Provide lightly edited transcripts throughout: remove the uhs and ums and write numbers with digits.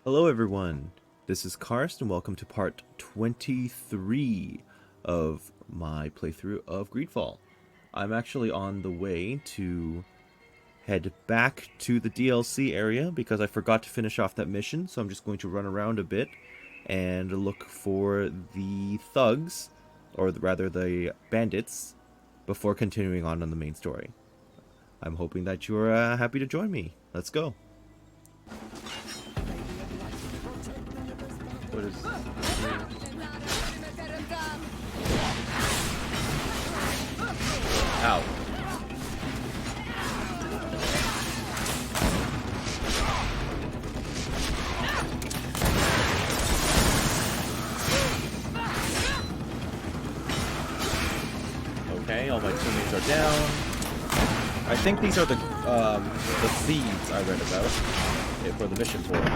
Hello everyone, this is Karst and welcome to part 23 of my playthrough of Greedfall. I'm actually on the way to head back to the DLC area because I forgot to finish off that mission, so I'm just going to run around a bit and look for the thugs, or rather the bandits, before continuing on the main story. I'm hoping that you're happy to join me. Let's go. What is this? Ow. Okay, all my teammates are down. I think these are the seeds I read about for the mission board.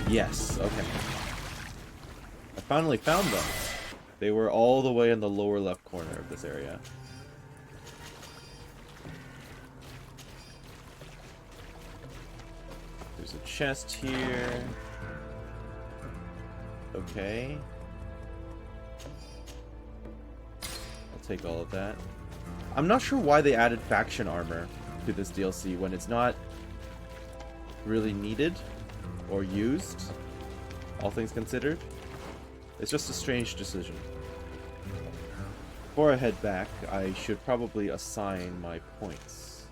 Yes, okay. I finally found them. They were all the way in the lower left corner of this area. There's a chest here. Okay. I'll take all of that. I'm not sure why they added faction armor to this DLC when it's not really needed or used, all things considered. It's just a strange decision. Before I head back, I should probably assign my points.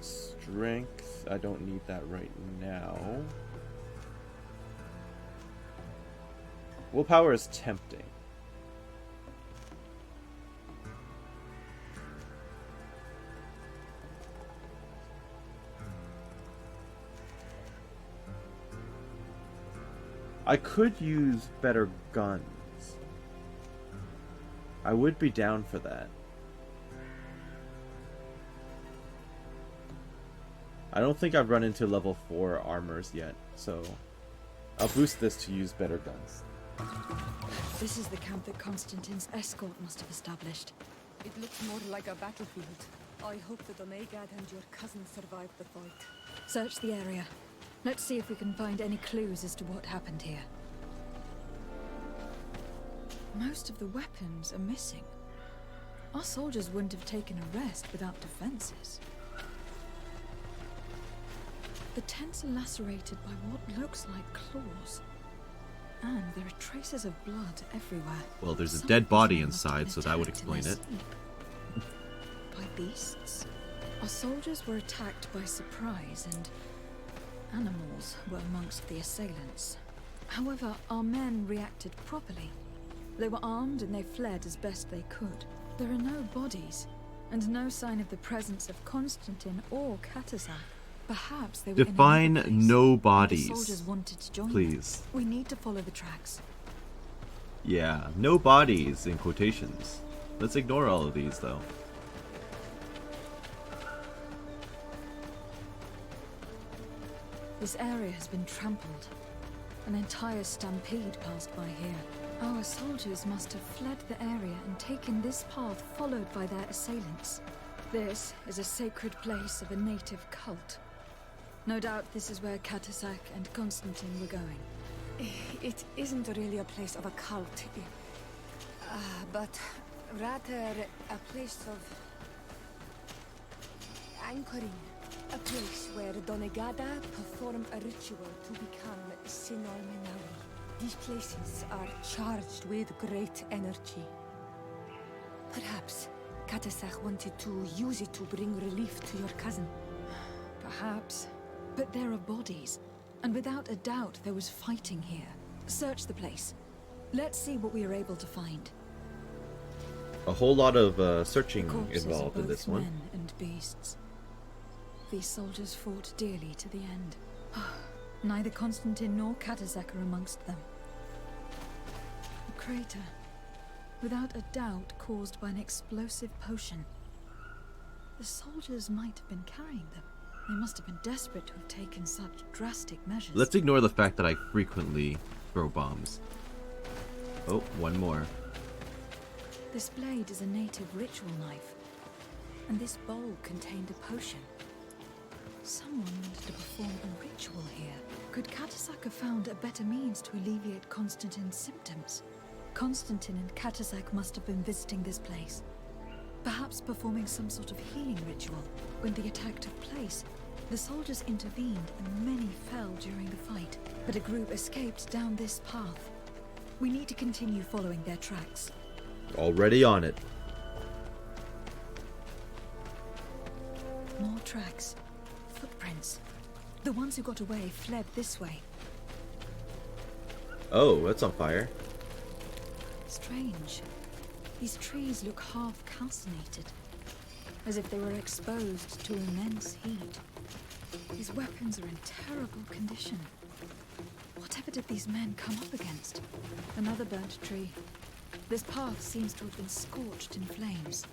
Strength, I don't need that right now. Willpower is tempting. I could use better guns. I would be down for that. I don't think I've run into level 4 armors yet, so I'll boost this to use better guns. This is the camp that Constantine's escort must have established. It looks more like a battlefield. I hope that Onegad and your cousin survived the fight. Search the area. Let's see if we can find any clues as to what happened here. Most of the weapons are missing. Our soldiers wouldn't have taken a rest without defenses. The tents are lacerated by what looks like claws. And there are traces of blood everywhere. Well, there's a dead body inside, so that would explain it. By beasts. Our soldiers were attacked by surprise, and animals were amongst the assailants. However, our men reacted properly. They were armed and they fled as best they could. There are no bodies, and no sign of the presence of Constantine or Katazak. Perhaps they were Define in another place. no The bodies, soldiers wanted to join please. them. We need to follow the tracks. Yeah, no bodies in quotations. Let's ignore all of these, though. This area has been trampled. An entire stampede passed by here. Our soldiers must have fled the area and taken this path followed by their assailants. This is a sacred place of a native cult. No doubt this is where Katazak and Constantine were going. It isn't really a place of a cult, but rather a place of anchoring. A place where Donegada perform a ritual to become Sinol Menawi. These places are charged with great energy. Perhaps Katazak wanted to use it to bring relief to your cousin. Perhaps. But there are bodies, and without a doubt there was fighting here. Search the place. Let's see what we are able to find. A whole lot of searching Corpses involved of in both this one. men and beasts. These soldiers fought dearly to the end. Neither Constantine nor Katazak are amongst them. A crater, without a doubt caused by an explosive potion. The soldiers might have been carrying them. They must have been desperate to have taken such drastic measures. Let's ignore the fact that I frequently throw bombs. Oh, one more. This blade is a native ritual knife, and this bowl contained a potion. Someone wanted to perform a ritual here. Could Katasak have found a better means to alleviate Constantine's symptoms? Constantine and Katasak must have been visiting this place, perhaps performing some sort of healing ritual. When the attack took place, the soldiers intervened and many fell during the fight, but a group escaped down this path. We need to continue following their tracks. Already on it. More tracks. Footprints. The ones who got away fled this way. Oh, that's on fire. Strange. These trees look half calcinated, as if they were exposed to immense heat. These weapons are in terrible condition. Whatever did these men come up against? Another burnt tree. This path seems to have been scorched in flames.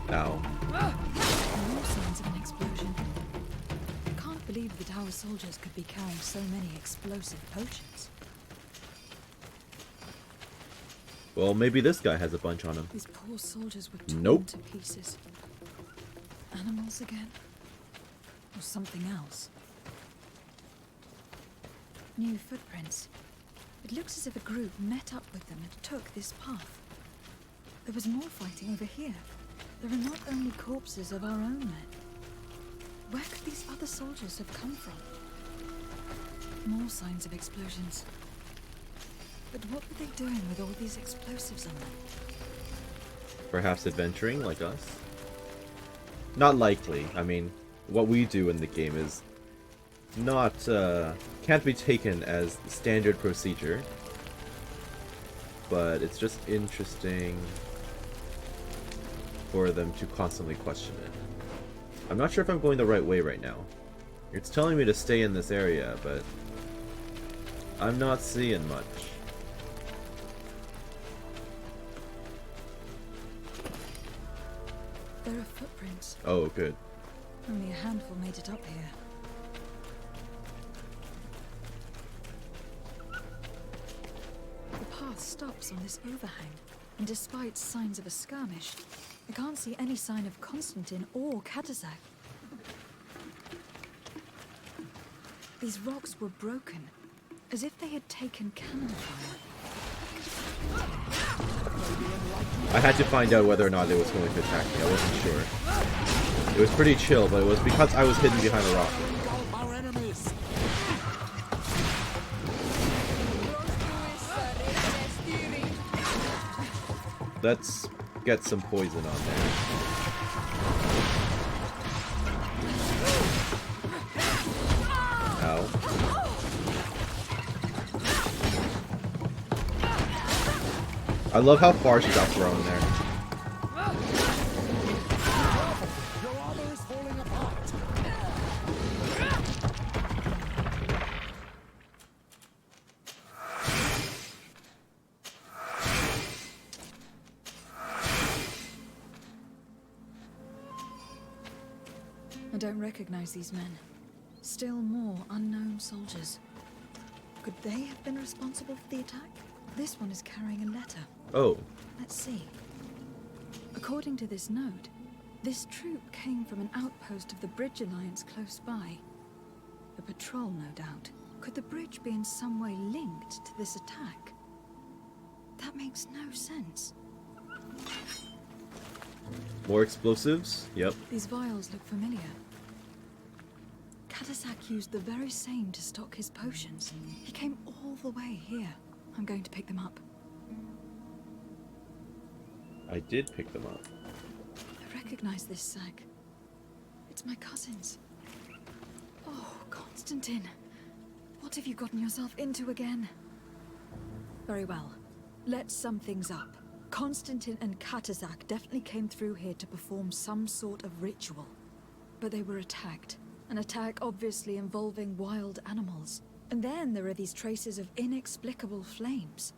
Ow. More signs of an explosion. I can't believe that our soldiers could be carrying so many explosive potions. Well, maybe this guy has a bunch on him. These poor soldiers were torn Nope. to pieces. Animals again? Or something else? New footprints. It looks as if a group met up with them and took this path. There was more fighting over here. There are not only corpses of our own men. Where could these other soldiers have come from? More signs of explosions. But what were they doing with all these explosives on them? Perhaps adventuring like us? Not likely. I mean, what we do in the game is not, can't be taken as standard procedure. But it's just interesting for them to constantly question it. I'm not sure if I'm going the right way right now. It's telling me to stay in this area, but I'm not seeing much. There are footprints. Oh, good. Only a handful made it up here. The path stops on this overhang, and despite signs of a skirmish, I can't see any sign of Constantine or Katasak. These rocks were broken, as if they had taken cannon fire. I had to find out whether or not it was going to attack me. I wasn't sure. It was pretty chill, but it was because I was hidden behind a rock. Let's get some poison on there. Ow. I love how far she got thrown there. Your armor is falling apart. I don't recognize these men. Still more unknown soldiers. Could they have been responsible for the attack? This one is carrying a letter. Oh, Let's see. According to this note, this troop came from an outpost of the Bridge Alliance close by. A patrol, no doubt. Could the bridge be in some way linked to this attack? That makes no sense. more explosives? Yep. These vials look familiar. Katasak used the very same to stock his potions. He came all the way here. I'm going to pick them up. I did pick them up. I recognize this sack. It's my cousin's. Oh, Constantine. What have you gotten yourself into again? Very well. Let's sum things up. Constantine and Katasak definitely came through here to perform some sort of ritual. But they were attacked. An attack obviously involving wild animals. And then there are these traces of inexplicable flames.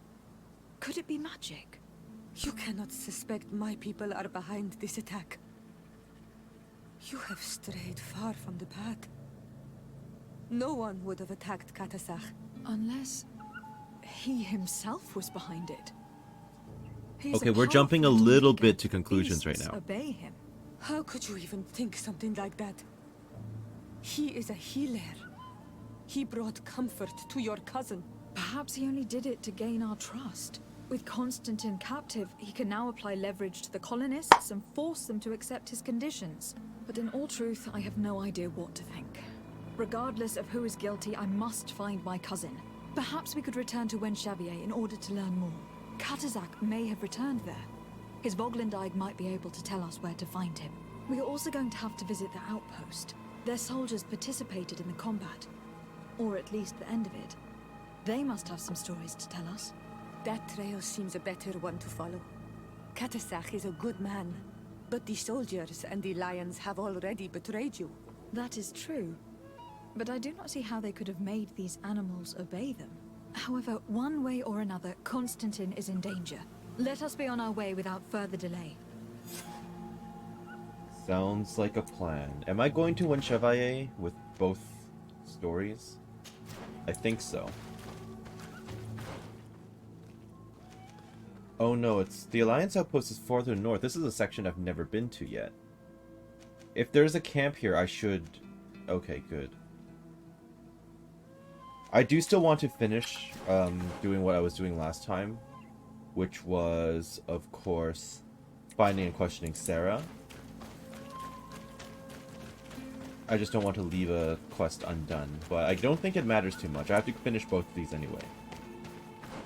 Could it be magic? You cannot suspect my people are behind this attack. You have strayed far from the path. No one would have attacked Katasach. Unless he himself was behind it. He's Okay, a we're jumping a powerful little leader. bit to conclusions right Beasts now. Obey him. How could you even think something like that? He is a healer. He brought comfort to your cousin. Perhaps he only did it to gain our trust. With Constantine captive, he can now apply leverage to the colonists and force them to accept his conditions. But in all truth, I have no idea what to think. Regardless of who is guilty, I must find my cousin. Perhaps we could return to Wenxavier in order to learn more. Katazak may have returned there. His Voglendyke might be able to tell us where to find him. We are also going to have to visit the outpost. Their soldiers participated in the combat. Or at least the end of it. They must have some stories to tell us. That trail seems a better one to follow. Katasach is a good man, but the soldiers and the lions have already betrayed you. That is true. But I do not see how they could have made these animals obey them. However, one way or another, Constantine is in danger. Let us be on our way without further delay. Sounds like a plan. Am I going to Wenchevalier with both stories? I think so. Oh no, it's the Alliance outpost is farther north. This is a section I've never been to yet. If there's a camp here, I should... Okay, good. I do still want to finish doing what I was doing last time, which was, of course, finding and questioning Sarah. I just don't want to leave a quest undone, but I don't think it matters too much. I have to finish both of these anyway.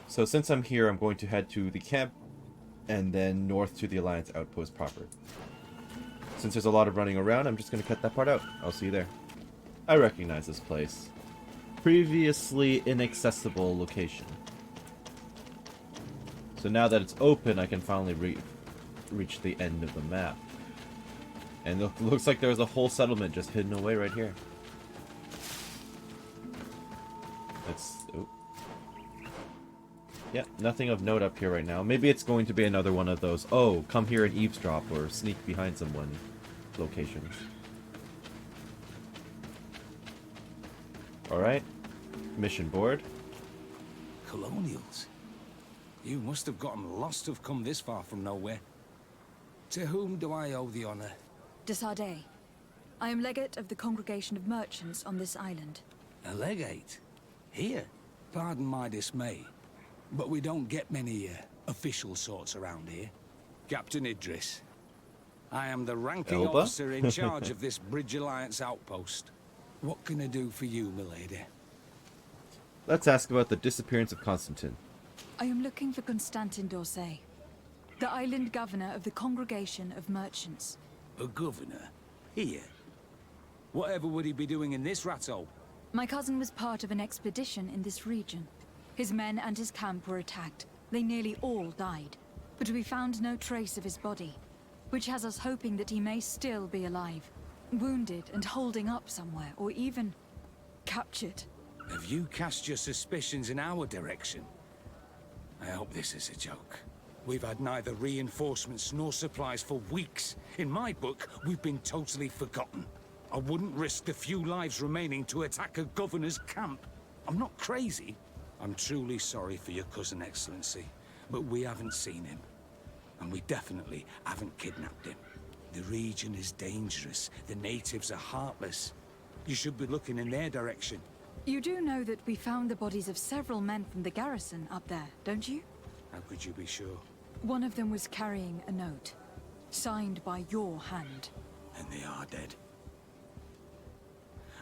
So since I'm here, I'm going to head to the camp and then north to the Alliance outpost proper. Since there's a lot of running around, I'm just going to cut that part out. I'll see you there. I recognize this place. Previously inaccessible location. So now that it's open, I can finally reach the end of the map. And it looks like there's a whole settlement just hidden away right here. It's... Oh. Yeah, nothing of note up here right now. Maybe it's going to be another one of those, oh, come here and eavesdrop or sneak behind someone locations. Alright. Mission board. Colonials? You must have gotten lost to have come this far from nowhere. To whom do I owe the honor? De Sardet. I am legate of the Congregation of Merchants on this island. A legate? Here? Pardon my dismay, but we don't get many official sorts around here. Captain Idris. I am the ranking Elba? officer in charge of this Bridge Alliance outpost. What can I do for you, milady? Let's ask about the disappearance of Constantine. I am looking for Constantin d'Orsay, the island governor of the Congregation of Merchants. A governor? Here? Whatever would he be doing in this rattle? My cousin was part of an expedition in this region. His men and his camp were attacked. They nearly all died. But we found no trace of his body, which has us hoping that he may still be alive, wounded and holding up somewhere, or even captured. Have you cast your suspicions in our direction? I hope this is a joke. We've had neither reinforcements nor supplies for weeks. In my book, we've been totally forgotten. I wouldn't risk the few lives remaining to attack a governor's camp. I'm not crazy. I'm truly sorry for your cousin, Excellency, but we haven't seen him. And we definitely haven't kidnapped him. The region is dangerous. The natives are heartless. You should be looking in their direction. You do know that we found the bodies of several men from the garrison up there, don't you? How could you be sure? One of them was carrying a note, signed by your hand. And they are dead.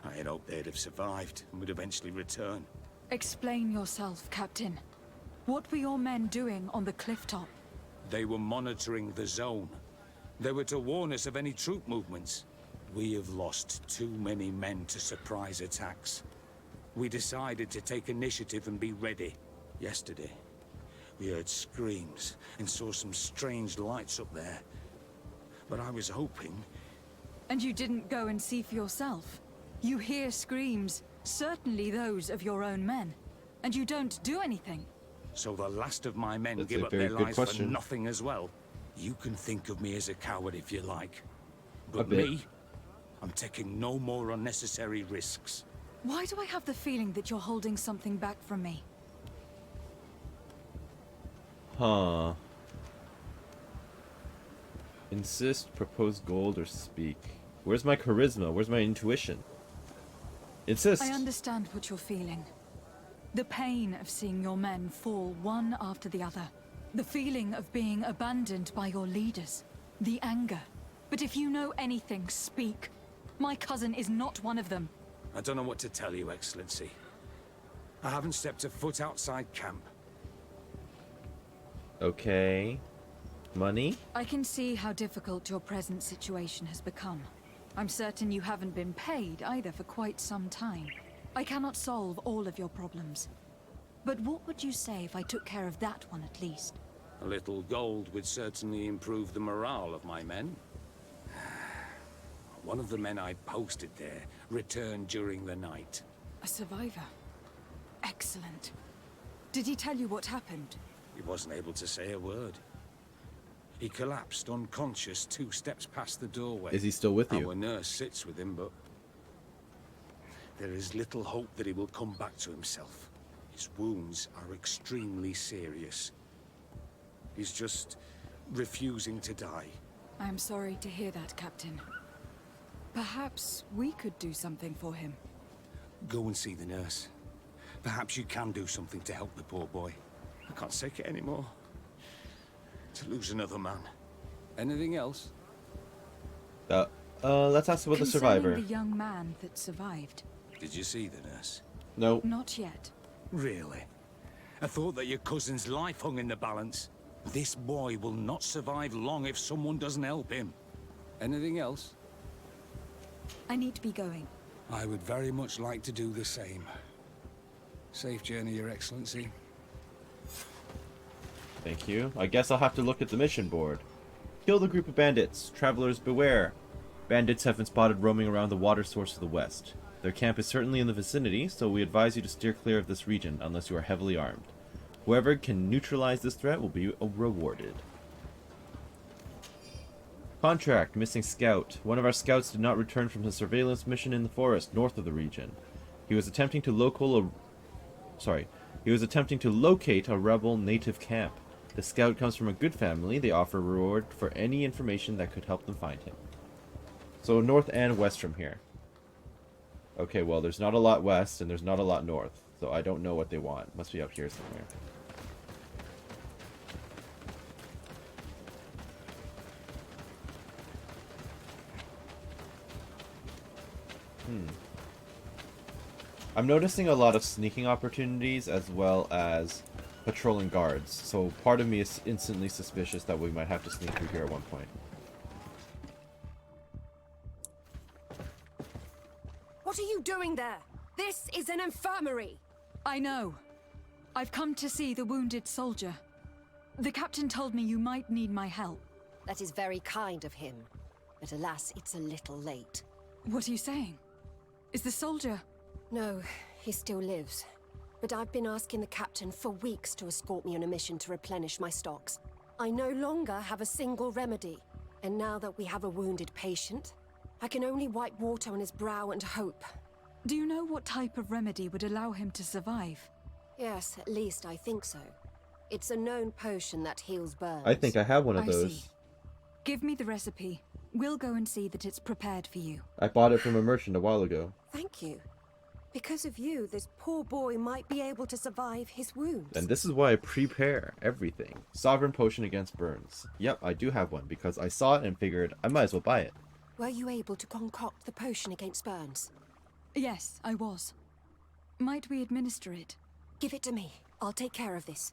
I had hoped they'd have survived and would eventually return. Explain yourself, Captain. What were your men doing on the cliff top? They were monitoring the zone. They were to warn us of any troop movements. We have lost too many men to surprise attacks. We decided to take initiative and be ready. Yesterday, we heard screams and saw some strange lights up there. But I was hoping... And you didn't go and see for yourself? You hear screams, certainly those of your own men, and you don't do anything. So the last of my men That's give a up very their good lives question. for nothing as well? You can think of me as a coward if you like. A But bit. me, I'm taking no more unnecessary risks. Why do I have the feeling that you're holding something back from me? Huh. Insist, propose gold, or speak. Where's my charisma? Where's my intuition? Insist. I understand what you're feeling. The pain of seeing your men fall one after the other. The feeling of being abandoned by your leaders. The anger. But if you know anything, speak. My cousin is not one of them. I don't know what to tell you, Excellency. I haven't stepped a foot outside camp. Okay. Money? I can see how difficult your present situation has become. I'm certain you haven't been paid either for quite some time. I cannot solve all of your problems. But what would you say if I took care of that one at least? A little gold would certainly improve the morale of my men. One of the men I posted there returned during the night. A survivor. Excellent. Did he tell you what happened? He wasn't able to say a word. He collapsed unconscious 2 steps past the doorway. Is he still with you? Our nurse sits with him, but there is little hope that he will come back to himself. His wounds are extremely serious. He's just refusing to die. I am sorry to hear that, Captain. Perhaps we could do something for him. Go and see the nurse. Perhaps you can do something to help the poor boy. I can't take it anymore. To lose another man. Anything else? Let's ask about the survivor. Concerning the young man that survived. Did you see the nurse? No. Not yet. Really? I thought that your cousin's life hung in the balance. This boy will not survive long if someone doesn't help him. Anything else? I need to be going. I would very much like to do the same. Safe journey, Your Excellency. Thank you. I guess I'll have to look at the mission board. Kill the group of bandits. Travelers beware. Bandits have been spotted roaming around the water source to the west. Their camp is certainly in the vicinity, so we advise you to steer clear of this region unless you are heavily armed. Whoever can neutralize this threat will be rewarded. Contract. Missing scout. One of our scouts did not return from his surveillance mission in the forest north of the region. He was attempting to locate a rebel native camp. The scout comes from a good family. They offer a reward for any information that could help them find him. So north and west from here. Okay, well, there's not a lot west and there's not a lot north. So I don't know what they want. Must be up here somewhere. I'm noticing a lot of sneaking opportunities as well as patrolling guards. So part of me is instantly suspicious that we might have to sneak through here at one point. What are you doing there? This is an infirmary! I know. I've come to see the wounded soldier. The captain told me you might need my help. That is very kind of him. But alas, it's a little late. What are you saying? Is the soldier... No, he still lives. But I've been asking the captain for weeks to escort me on a mission to replenish my stocks. I no longer have a single remedy. And now that we have a wounded patient, I can only wipe water on his brow and hope. Do you know what type of remedy would allow him to survive? Yes, at least I think so. It's a known potion that heals burns. I think I have one of I those. see. Give me the recipe. We'll go and see that it's prepared for you. I bought it from a merchant a while ago. Thank you. Because of you, this poor boy might be able to survive his wounds. And this is why I prepare everything. Sovereign potion against burns. Yep, I do have one because I saw it and figured I might as well buy it. Were you able to concoct the potion against burns? Yes, I was. Might we administer it? Give it to me. I'll take care of this.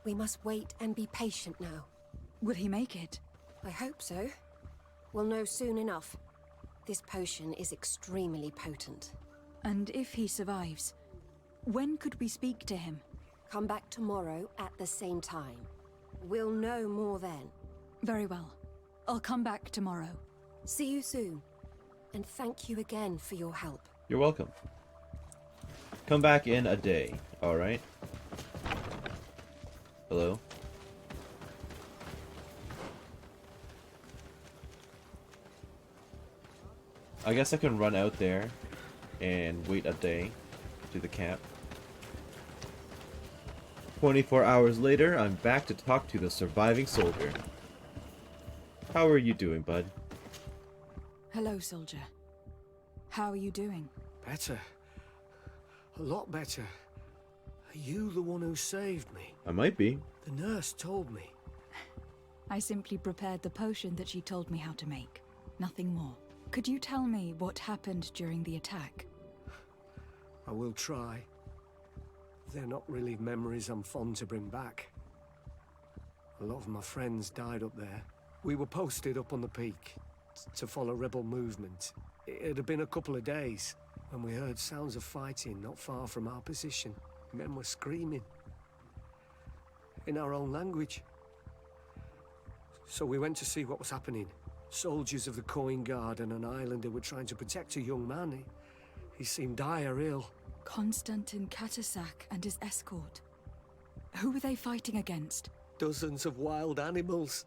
We must wait and be patient now. Will he make it? I hope so. We'll know soon enough. This potion is extremely potent. And if he survives, when could we speak to him? Come back tomorrow at the same time. We'll know more then. Very well. I'll come back tomorrow. See you soon. And thank you again for your help. You're welcome. Come back in a day, alright? Hello? I guess I can run out there and wait a day to the camp. 24 hours later, I'm back to talk to the surviving soldier. How are you doing, bud? Hello, soldier. How are you doing? Better. A lot better. Are you the one who saved me? I might be. The nurse told me. I simply prepared the potion that she told me how to make. Nothing more. Could you tell me what happened during the attack? I will try. They're not really memories I'm fond to bring back. A lot of my friends died up there. We were posted up on the peak to follow rebel movement. It had been a couple of days when we heard sounds of fighting not far from our position. Men were screaming in our own language. So we went to see what was happening. Soldiers of the Coin Guard and an islander were trying to protect a young man. He seemed dire ill. Konstantin Katasak and his escort. Who were they fighting against? Dozens of wild animals.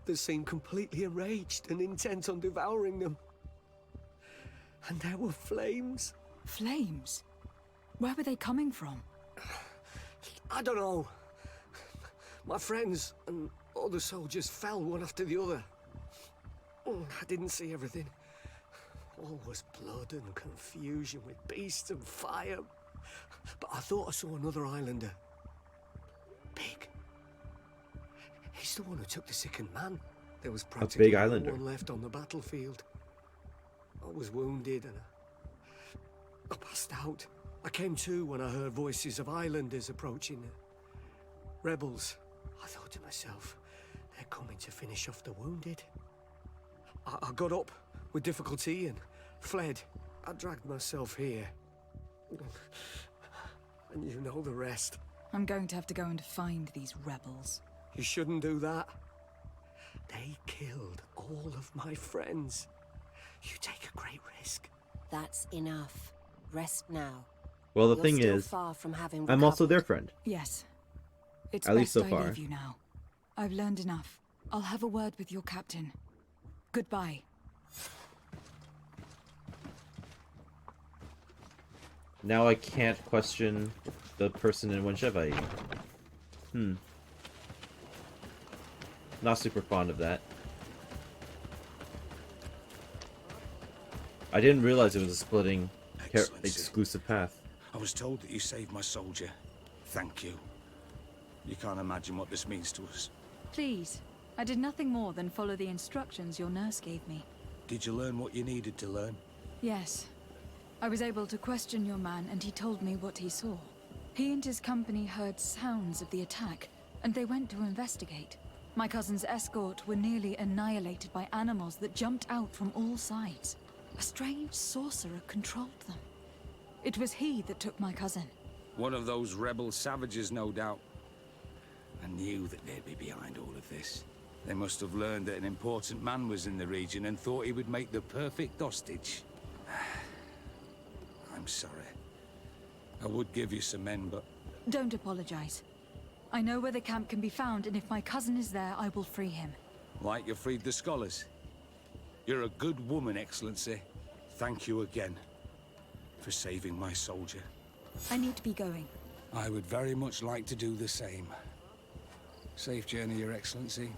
They seemed completely enraged and intent on devouring them. And there were flames. Flames? Where were they coming from? I don't know. My friends and other soldiers fell one after the other. I didn't see everything. All was blood and confusion with beasts and fire. But I thought I saw another islander. Big. He's the one who took the sickened man. There was practically big no islander. one left on the battlefield. I was wounded and I passed out. I came to when I heard voices of islanders approaching. Rebels. I thought to myself, they're coming to finish off the wounded. I got up with difficulty and fled. I dragged myself here. And you know the rest. I'm going to have to go and find these rebels. You shouldn't do that. They killed all of my friends. You take a great risk. That's enough. Rest now. Well, the You're thing still is, far from having I'm also recovered. their friend. Yes. It's At least best so I far. leave you now. I've learned enough. I'll have a word with your captain. Goodbye. Now I can't question the person in Wenshevai. Not super fond of that. I didn't realize it was a splitting Excellency. exclusive path. I was told that you saved my soldier. Thank you. You can't imagine what this means to us. Please. I did nothing more than follow the instructions your nurse gave me. Did you learn what you needed to learn? Yes. I was able to question your man, and he told me what he saw. He and his company heard sounds of the attack, and they went to investigate. My cousin's escort were nearly annihilated by animals that jumped out from all sides. A strange sorcerer controlled them. It was he that took my cousin. One of those rebel savages, no doubt. I knew that they'd be behind all of this. They must have learned that an important man was in the region and thought he would make the perfect hostage. I'm sorry. I would give you some men, but... Don't apologize. I know where the camp can be found, and if my cousin is there, I will free him. Like you freed the scholars. You're a good woman, Excellency. Thank you again for saving my soldier. I need to be going. I would very much like to do the same. Safe journey, Your Excellency.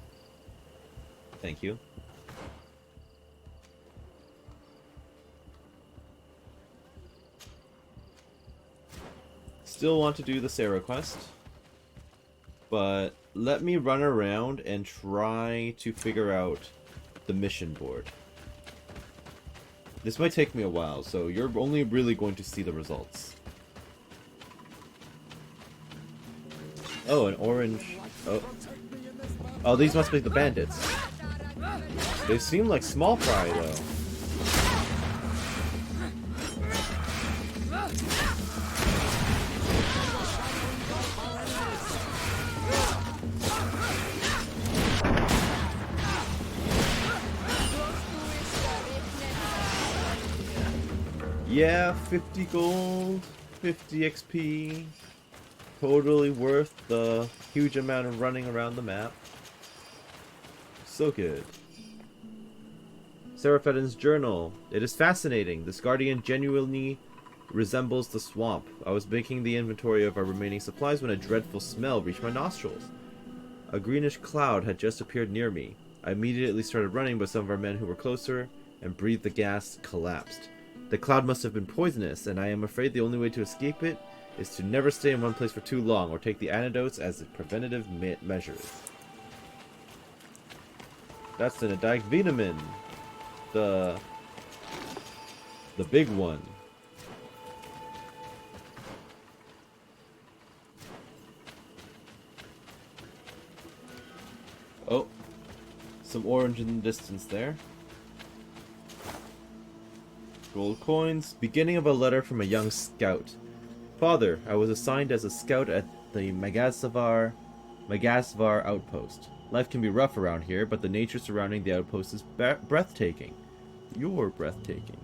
Thank you. Still want to do the Sarah quest, but let me run around and try to figure out the mission board. This might take me a while, so you're only really going to see the results. Oh, an orange... Oh, these must be the bandits. They seem like small fry, though. Yeah, 50 gold, 50 XP. Totally worth the huge amount of running around the map. So good. Seraphedin's journal. It is fascinating. This guardian genuinely resembles the swamp. I was making the inventory of our remaining supplies when a dreadful smell reached my nostrils. A greenish cloud had just appeared near me. I immediately started running, but some of our men who were closer and breathed the gas collapsed. The cloud must have been poisonous, and I am afraid the only way to escape it is to never stay in one place for too long or take the antidotes as preventative measures. That's an Vitamin. The big one. Oh, some orange in the distance there. Gold coins. Beginning of a letter from a young scout. Father, I was assigned as a scout at the Magasvar outpost. Life can be rough around here, but the nature surrounding the outpost is breathtaking. You're breathtaking.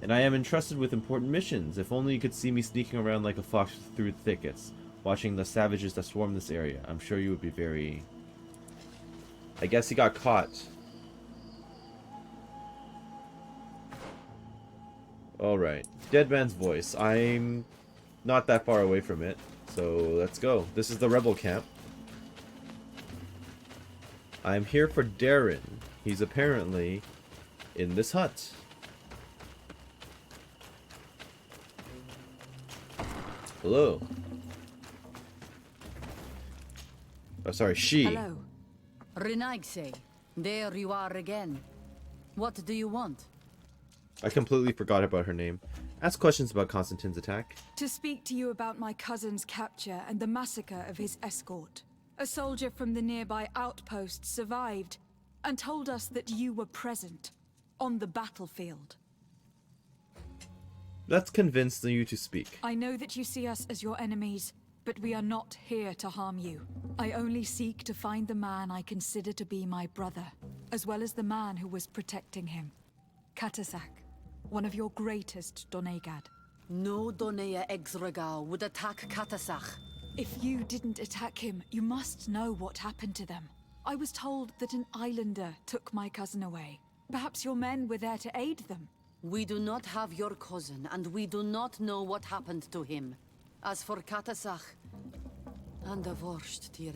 And I am entrusted with important missions. If only you could see me sneaking around like a fox through thickets, watching the savages that swarm this area. I'm sure you would be very... I guess he got caught. Alright. Dead man's voice. I'm not that far away from it, so let's go. This is the rebel camp. I'm here for Darren. He's apparently in this hut. Hello. Oh, sorry, she. Hello. Renaigse. There you are again. What do you want? I completely forgot about her name. Ask questions about Constantine's attack. To speak to you about my cousin's capture and the massacre of his escort. A soldier from the nearby outpost survived and told us that you were present on the battlefield. Let's convince you to speak. I know that you see us as your enemies, but we are not here to harm you. I only seek to find the man I consider to be my brother, as well as the man who was protecting him. Katasak, one of your greatest Donegad. No Donea Exregal would attack Katasach. If you didn't attack him, you must know what happened to them. I was told that an islander took my cousin away. Perhaps your men were there to aid them. We do not have your cousin, and we do not know what happened to him. As for Katasach, and the worst, Tire.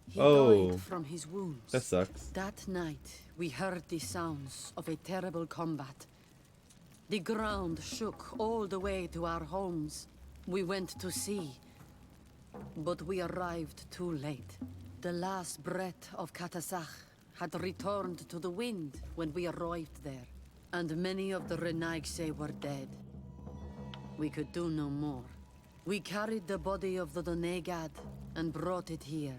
He died from his wounds. That sucks. That night, we heard the sounds of a terrible combat. The ground shook all the way to our homes. We went to see, but we arrived too late. The last breath of Katasach had returned to the wind when we arrived there, and many of the Renaigse were dead. We could do no more. We carried the body of the Donegad and brought it here.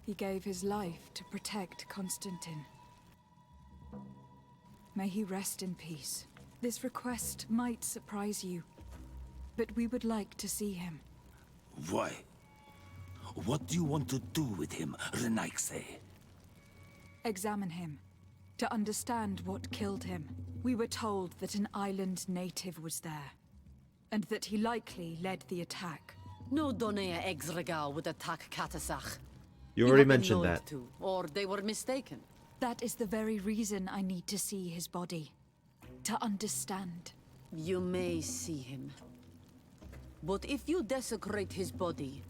He gave his life to protect Constantine. May he rest in peace. This request might surprise you, but we would like to see him. Why? What do you want to do with him, Renaigse? Examine him, to understand what killed him. We were told that an island native was there, and that he likely led the attack. No Donea Exregal would attack Katasach. You already mentioned that. Or they were mistaken. That is the very reason I need to see his body. To understand. You may see him. But if you desecrate his body,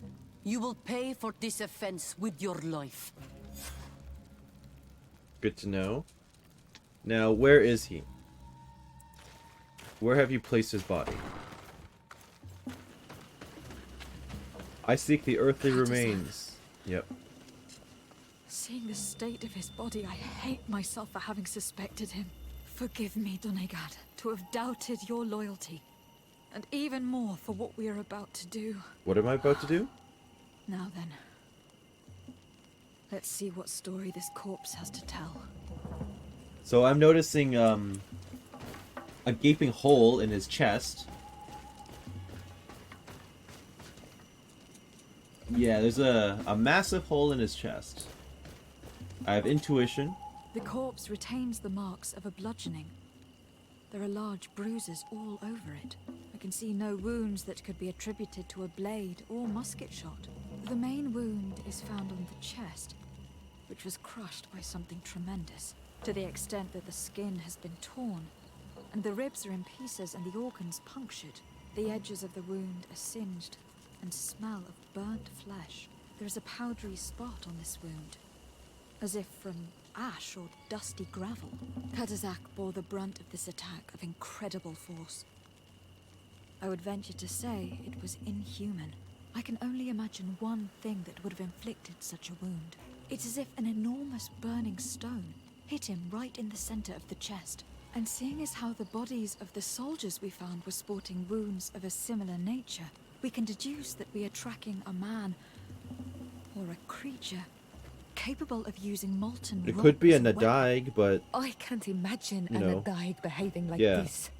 you will pay for this offense with your life. Good to know. Now, where is he? Where have you placed his body? I seek the earthly remains. Yep. Seeing the state of his body, I hate myself for having suspected him. Forgive me, Donegad, to have doubted your loyalty. And even more for what we are about to do. What am I about to do? Now then. Let's see what story this corpse has to tell. So I'm noticing a gaping hole in his chest. Yeah, there's a massive hole in his chest. I have intuition. The corpse retains the marks of a bludgeoning. There are large bruises all over it. I can see no wounds that could be attributed to a blade or musket shot. The main wound is found on the chest, which was crushed by something tremendous, to the extent that the skin has been torn, and the ribs are in pieces and the organs punctured. The edges of the wound are singed and smell of burnt flesh. There is a powdery spot on this wound, as if from ash or dusty gravel. Katazak bore the brunt of this attack of incredible force. I would venture to say it was inhuman. I can only imagine one thing that would have inflicted such a wound. It's as if an enormous burning stone hit him right in the center of the chest. And seeing as how the bodies of the soldiers we found were sporting wounds of a similar nature, we can deduce that we are tracking a man or a creature capable of using molten rock. It could be a as weapon. Nadaig, but I can't imagine You an know. Adaig behaving like Yeah. this.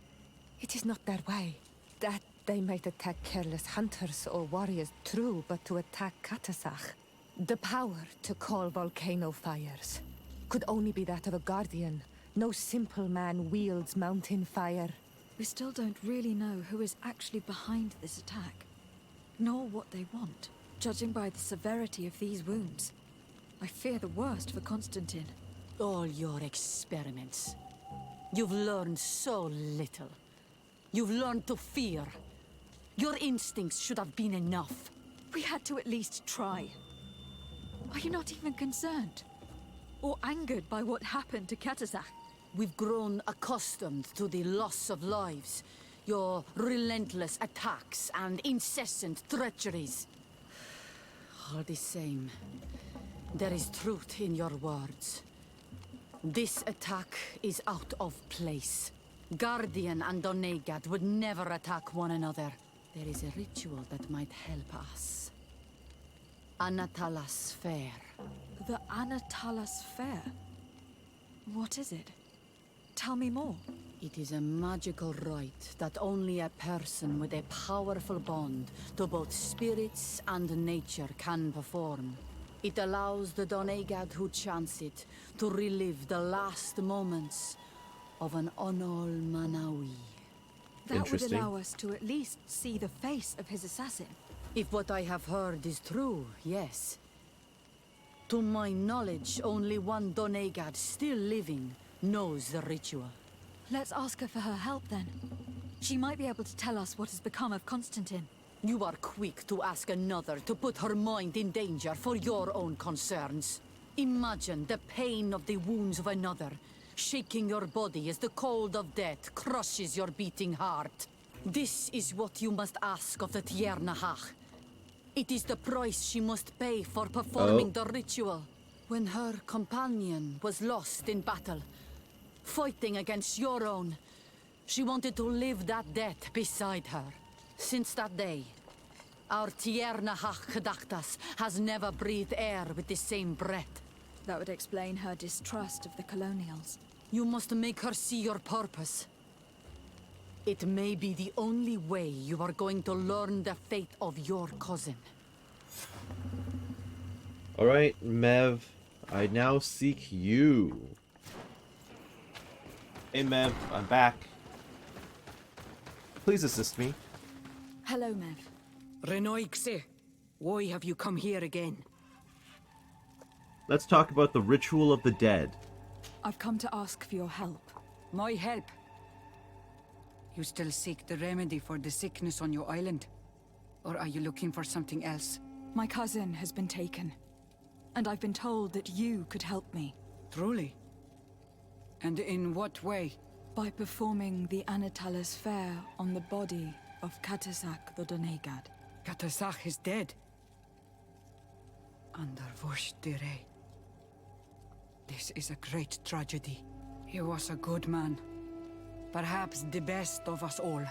It is not their way. That they might attack careless hunters or warriors, true, but to attack Katazak, the power to call volcano fires, could only be that of a guardian. No simple man wields mountain fire. We still don't really know who is actually behind this attack, nor what they want. Judging by the severity of these wounds, I fear the worst for Constantine. All your experiments. You've learned so little. You've learned to fear. Your instincts should have been enough. We had to at least try. Are you not even concerned? Or angered by what happened to Katazak? We've grown accustomed to the loss of lives, your relentless attacks and incessant treacheries. All the same, there is truth in your words. This attack is out of place. Guardian and Donegad would never attack one another. There is a ritual that might help us. Anatalas Fair. The Anatalas Fair? What is it? Tell me more. It is a magical rite that only a person with a powerful bond to both spirits and nature can perform. It allows the Donegad who chants it to relive the last moments of an Onol Manawi. That would Interesting. allow us to at least see the face of his assassin. If what I have heard is true, yes. To my knowledge, only one Donegad still living knows the ritual. Let's ask her for her help then. She might be able to tell us what has become of Constantine. You are quick to ask another to put her mind in danger for your own concerns. Imagine the pain of the wounds of another, shaking your body as the cold of death crushes your beating heart. This is what you must ask of the Tiernahach. It is the price she must pay for performing the ritual. When her companion was lost in battle, fighting against your own, she wanted to live that death beside her. Since that day, our Tiernahach Kadaktas has never breathed air with the same breath. That would explain her distrust of the colonials. You must make her see your purpose. It may be the only way you are going to learn the fate of your cousin. alright, Mev, I now seek you. Hey Mev, I'm back. Please assist me. Hello, Mev. Renoixe, why have you come here again? Let's talk about the ritual of the dead. I've come to ask for your help. My help? You still seek the remedy for the sickness on your island? Or are you looking for something else? My cousin has been taken, and I've been told that you could help me. Truly? And in what way? By performing the Anatalas Fair on the body of Katazak the Donegad. Katazak is dead. Under Vush Dire. This is a great tragedy. He was a good man. Perhaps the best of us all.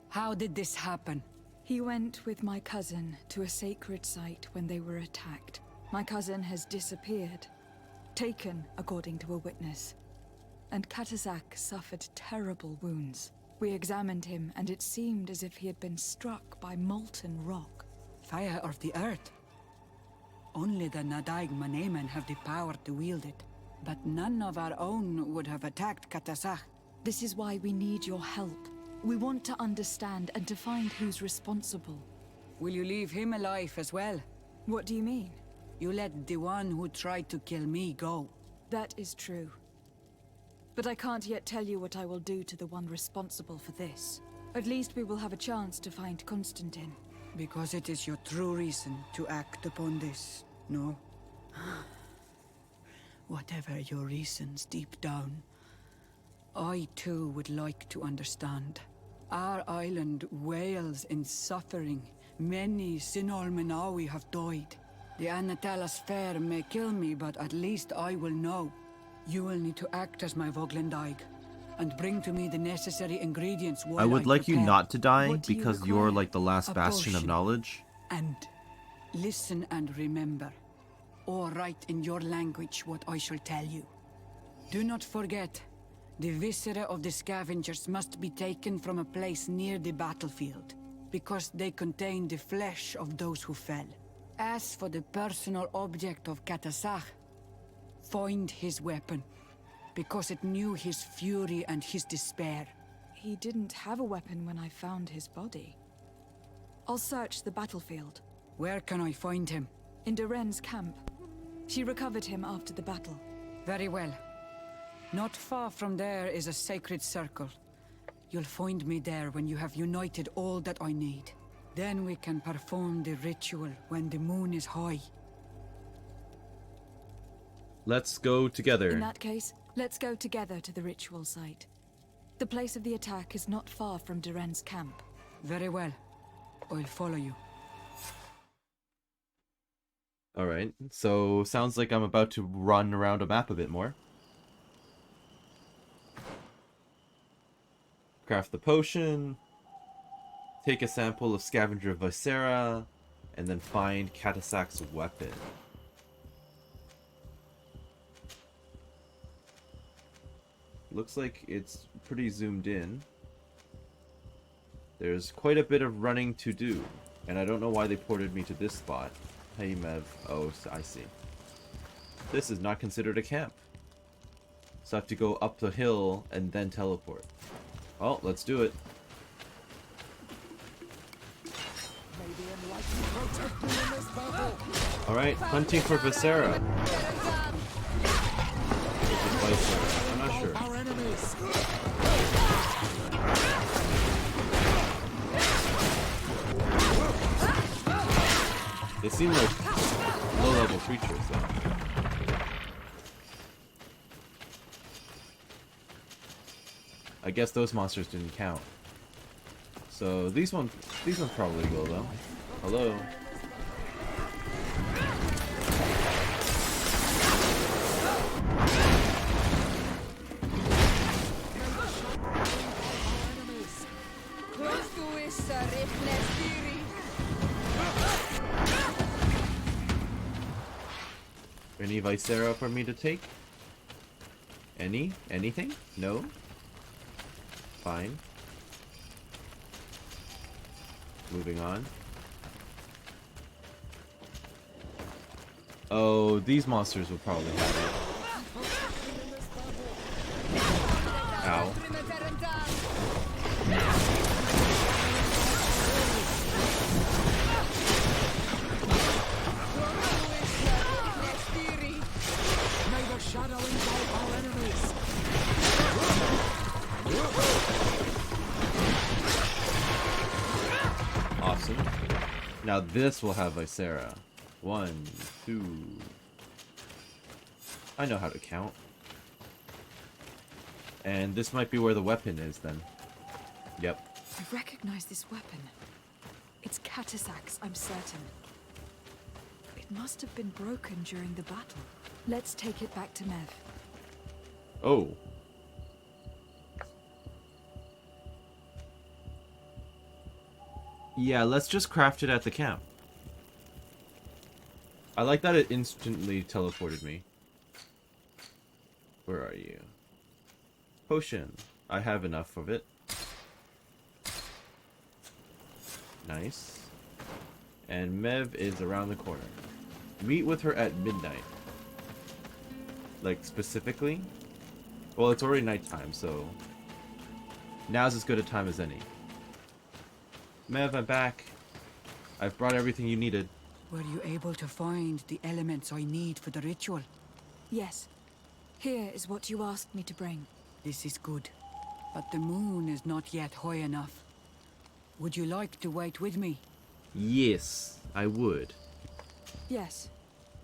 How did this happen? He went with my cousin to a sacred site when they were attacked. My cousin has disappeared, taken according to a witness. And Katazak suffered terrible wounds. We examined him, and it seemed as if he had been struck by molten rock. Fire of the earth. Only the Nadaig Manemen have the power to wield it. But none of our own would have attacked Katazak. This is why we need your help. We want to understand and to find who's responsible. Will you leave him alive as well? What do you mean? You let the one who tried to kill me go. That is true. But I can't yet tell you what I will do to the one responsible for this. At least we will have a chance to find Constantine. Because it is your true reason to act upon this, no? Whatever your reasons deep down, I too would like to understand. Our island wails in suffering. Many Sinol Menawi have died. The Anatalas Fair may kill me, but at least I will know. You will need to act as my Voglendaig, and bring to me the necessary ingredients while I would like you prepare. not to die What do you because require? you're like the last A bastion of potion. knowledge. And listen and remember, or write in your language what I shall tell you. Do not forget, the viscera of the scavengers must be taken from a place near the battlefield, because they contain the flesh of those who fell. As for the personal object of Katasach, find his weapon, because it knew his fury and his despair. He didn't have a weapon when I found his body. I'll search the battlefield. Where can I find him? In Doren's camp. She recovered him after the battle. Very well. Not far from there is a sacred circle. You'll find me there when you have united all that I need. Then we can perform the ritual when the moon is high. Let's go together. In that case, let's go together to the ritual site. The place of the attack is not far from Doren's camp. Very well. I'll follow you. Alright, so sounds like I'm about to run around a map a bit more. Craft the potion. Take a sample of Scavenger Viscera. And then find Katasak's weapon. Looks like it's pretty zoomed in. There's quite a bit of running to do. And I don't know why they ported me to this spot. Hey, Mev. Oh, I see. This is not considered a camp. So I have to go up the hill and then teleport. Oh, let's do it. Alright, hunting for Viscera. Viscera. I'm not sure. Our enemies. They seem like low-level creatures, though. I guess those monsters didn't count. So these ones probably will, though. Hello. Any Viscera for me to take? Anything? No? Fine. Moving on. Oh, these monsters will probably have it. Ow. May the shadow engulf our enemies. Awesome. Now this will have Viscera. 1, 2. I know how to count. And this might be where the weapon is then. Yep. I recognize this weapon. It's Katasak's, I'm certain. It must have been broken during the battle. Let's take it back to Mev. Oh. Yeah, let's just craft it at the camp. I like that it instantly teleported me. Where are you? Potion. I have enough of it. Nice. And Mev is around the corner. Meet with her at midnight. Like, specifically? Well, it's already nighttime, so now's as good a time as any. Mev, I'm back. I've brought everything you needed. Were you able to find the elements I need for the ritual? Yes. Here is what you asked me to bring. This is good. But the moon is not yet high enough. Would you like to wait with me? Yes, I would. Yes.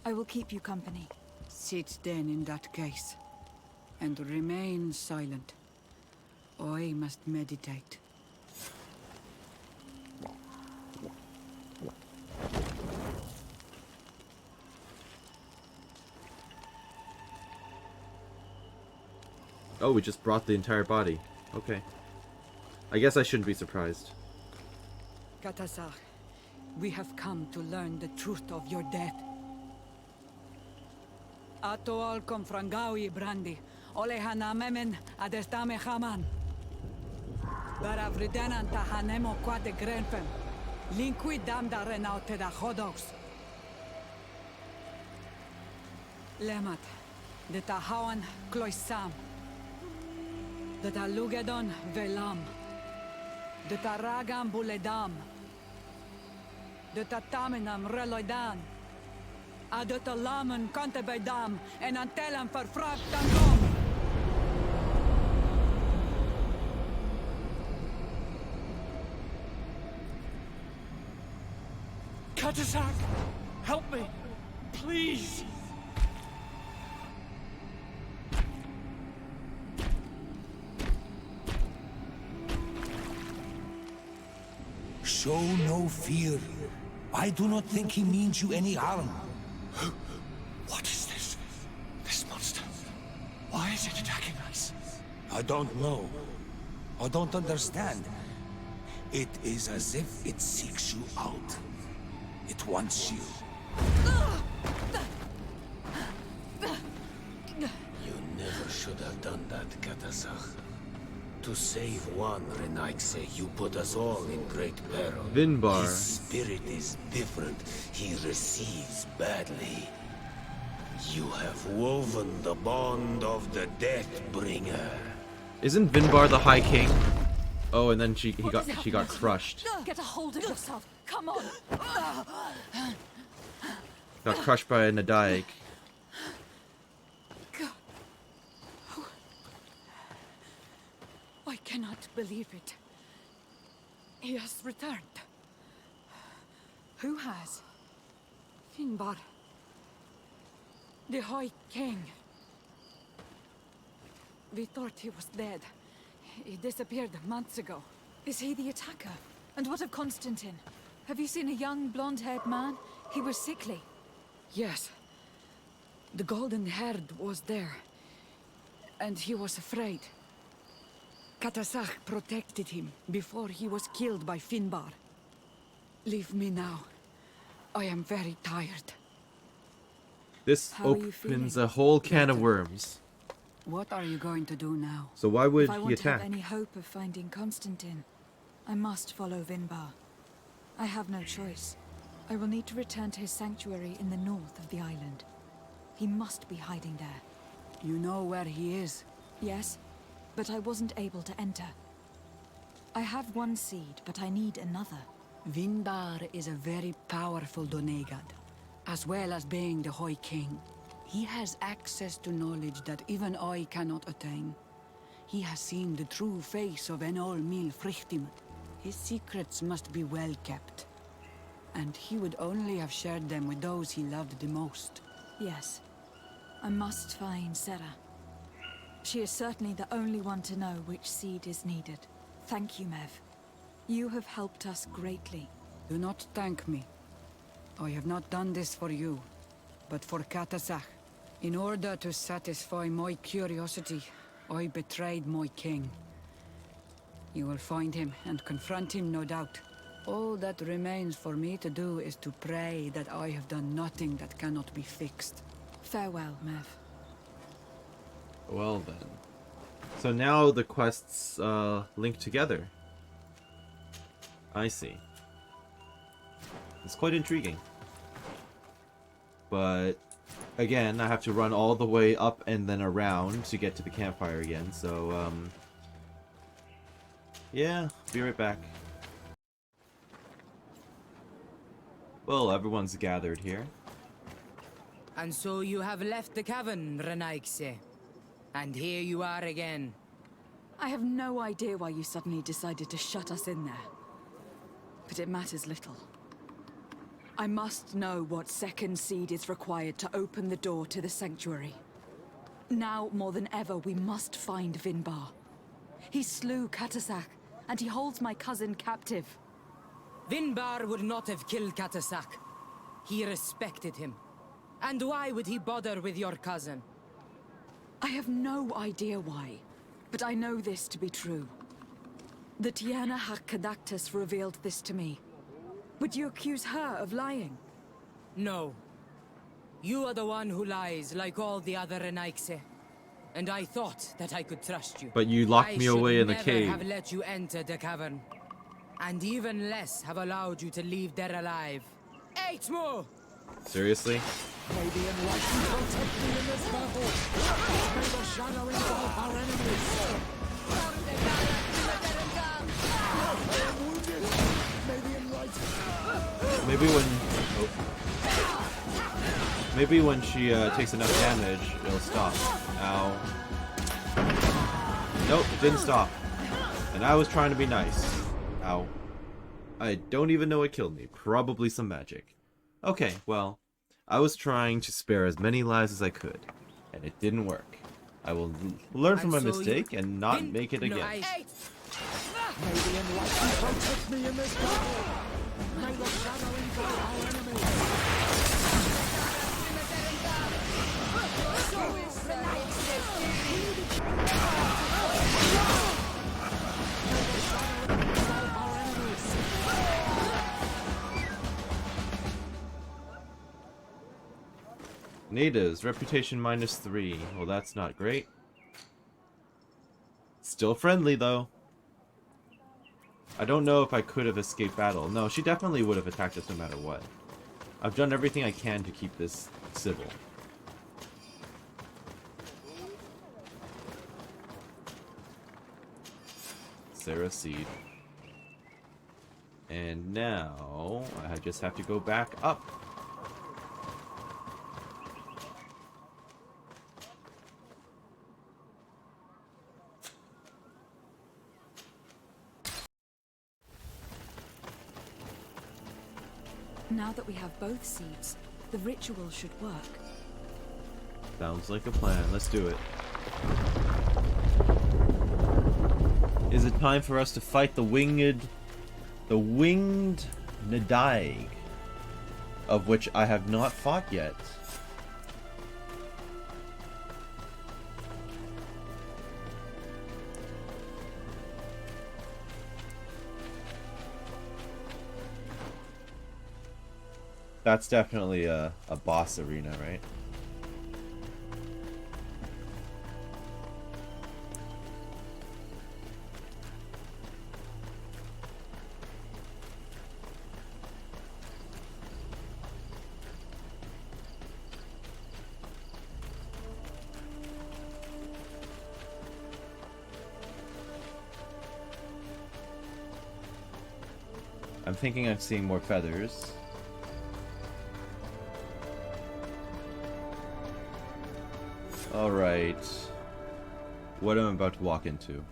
I will keep you company. Sit then in that case. And remain silent. I must meditate. Oh, we just brought the entire body. Okay. I guess I shouldn't be surprised. Katasar, we have come to learn the truth of your death. Ato al confrangawi brandi, ole hanamemen adestame haman. Baravridenan tahanemo quate grenfem, linkui damda renaute da hodox. Lemat, de tahawan kloisam. De talugedon velam. De taragam buledam. De tatamenam reloidan. De talamen kantebedam en antelam verfragtandom. Katasak! Help me! Please! Show no fear. I do not think he means you any harm. What is this? This monster? Why is it attacking us? I don't know. I don't understand. It is as if it seeks you out. It wants you. You never should have done that, Katasach. To save one, Renaikse, you put us all in great peril. Vinbar. His spirit is different. He receives badly. You have woven the bond of the Deathbringer. Isn't Vinbar the High King? Oh, and then she got crushed. Get a hold of yourself. Come on. Got crushed by a Nadaik. I cannot believe it. He has returned. Who has? Finbar. The High King. We thought he was dead. He disappeared months ago. Is he the attacker? And what of Constantine? Have you seen a young blonde-haired man? He was sickly. Yes. The golden haired was there. And he was afraid. Katasach protected him before he was killed by Finbar. Leave me now. I am very tired. This How are you opens feeling? a whole can of worms. What are you going to do now? So why would If I he want to have attack? any hope of finding Constantine, I must follow Vinbar. I have no choice. I will need to return to his sanctuary in the north of the island. He must be hiding there. You know where he is? Yes, but I wasn't able to enter. I have one seed, but I need another. Vinbar is a very powerful Donegad, as well as being the High King. He has access to knowledge that even I cannot attain. He has seen the true face of Enol Mil Frichtim. His secrets must be well kept. And he would only have shared them with those he loved the most. Yes, I must find Sarah. She is certainly the only one to know which seed is needed. Thank you, Mev. You have helped us greatly. Do not thank me. I have not done this for you, but for Katasach. In order to satisfy my curiosity, I betrayed my king. You will find him and confront him, no doubt. All that remains for me to do is to pray that I have done nothing that cannot be fixed. Farewell, Mev. Well then. So now the quests link together. I see. It's quite intriguing. But again, I have to run all the way up and then around to get to the campfire again, so Yeah, be right back. Well, everyone's gathered here. And so you have left the cavern, Renaigse. And here you are again. I have no idea why you suddenly decided to shut us in there. But it matters little. I must know what second seed is required to open the door to the sanctuary. Now, more than ever, we must find Vinbar. He slew Katasak, and he holds my cousin captive. Vinbar would not have killed Katasak. He respected him. And why would he bother with your cousin? I have no idea why, but I know this to be true. The Tiana Hakkadactus revealed this to me. Would you accuse her of lying? No. You are the one who lies like all the other Renaigse. And I thought that I could trust you. But you locked me away in the cave. I should never have let you enter the cavern. And even less have allowed you to leave there alive. 8 more! Seriously? May the enlightened protect me in this battle. May the shadow engulf our enemies. I am wounded. May the enlightened... Maybe when she takes enough damage, it'll stop. Ow. Nope, it didn't stop. And I was trying to be nice. Ow. I don't even know what killed me. Probably some magic. Okay, well, I was trying to spare as many lives as I could, and it didn't work. I will learn from my mistake and not make it again. May the enlightened protect me in this battle. May the shadow engulf our enemies. Natives, reputation -3. Well, that's not great. Still friendly, though. I don't know if I could have escaped battle. No, she definitely would have attacked us no matter what. I've done everything I can to keep this civil. Sarah Seed. And now, I just have to go back up. Now that we have both seeds, the ritual should work. Sounds like a plan. Let's do it. Is it time for us to fight the winged Nadaig, of which I have not fought yet? That's definitely a boss arena, right? I'm thinking I'm seeing more feathers. Alright. What am I about to walk into?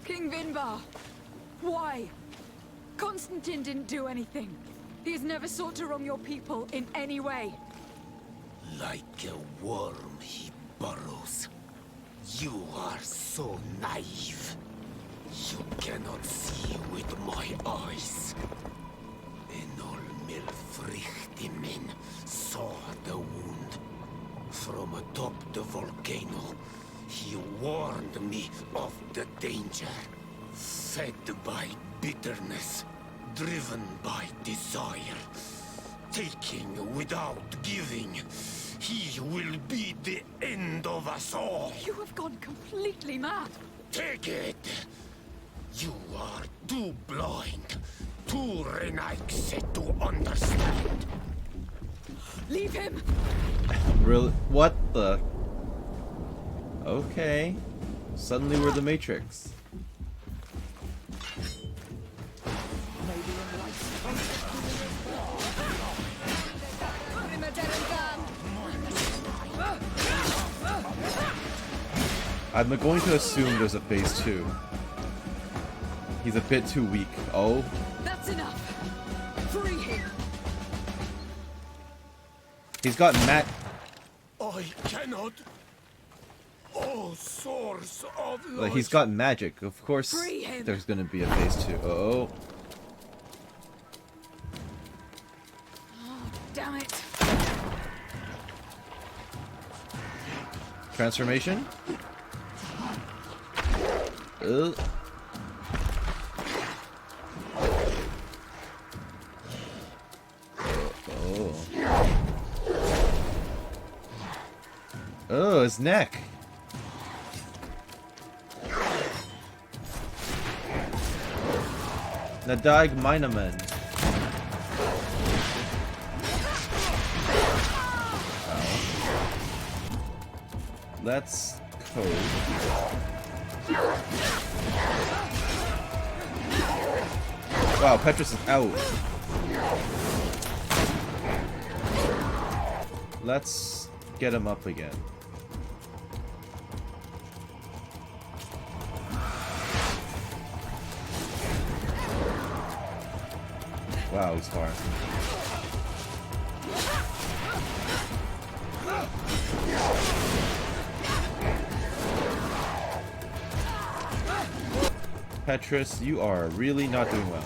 King Vinbar! Why? Constantine didn't do anything. He has never sought to wrong your people in any way. Like a worm he burrows. You are so naive. You cannot see with my eyes. Enol Milfrichtimin saw the wound. From atop the volcano, he warned me of the danger. Fed by bitterness, driven by desire, taking without giving, he will be the end of us all. You have gone completely mad. Take it. You are too blind, too Renaix to understand. Leave him! Really? What the? Okay. Suddenly we're the Matrix. I'm going to assume there's a phase 2. He's a bit too weak. Oh. That's enough. Free him. He's got I cannot. Oh, source of life. like, he's got magic. Of course Free him. there's gonna be a phase 2. Oh. Oh, damn it. Transformation? Ugh. Oh, his neck. Nadag Minaman. Let's code. Wow, Petrus is out. Let's get him up again. Wow, he's far. Petrus, you are really not doing well.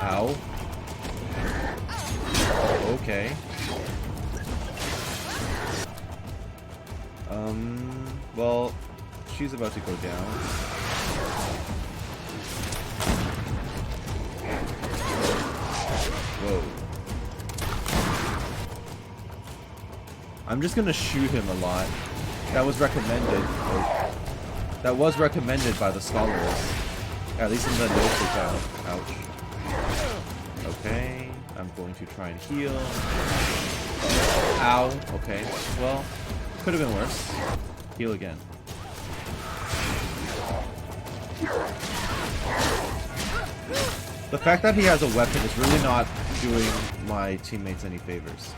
Ow. Okay. Well, she's about to go down. Whoa. I'm just gonna shoot him a lot. That was recommended. That was recommended by the scholars. At least in the notes they found. Ouch. Okay, I'm going to try and heal. Ow. Okay, well, could have been worse. Heal again. The fact that he has a weapon is really not doing my teammates any favors.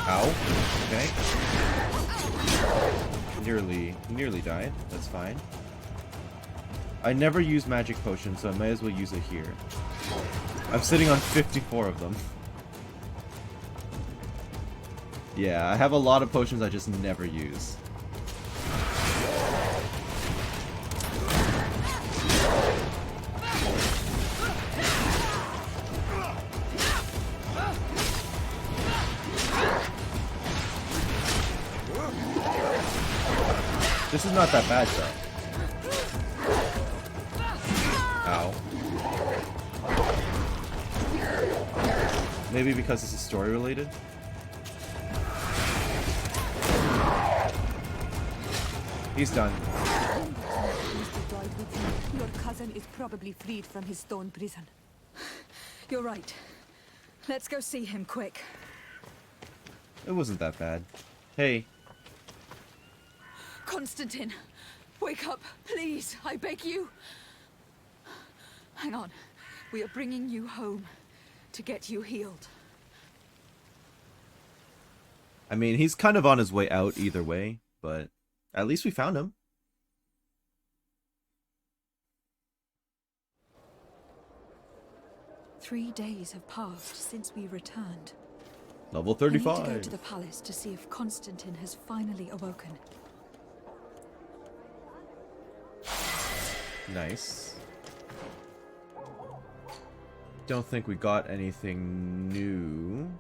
Ow. Okay. Nearly died. That's fine. I never use magic potions, so I may as well use it here. I'm sitting on 54 of them. Yeah, I have a lot of potions I just never use. This is not that bad, though. Ow. Maybe because this is story related? He's done. Mr. died with you. Your cousin is probably freed from his stone prison. You're right. Let's go see him quick. It wasn't that bad. Hey. Constantine, wake up, please. I beg you. Hang on. We are bringing you home to get you healed. I mean, he's kind of on his way out either way, but at least we found him. Three days have passed since we returned. Level I need to 35. go to the palace to see if Constantine has finally awoken. Nice. Don't think we got anything new.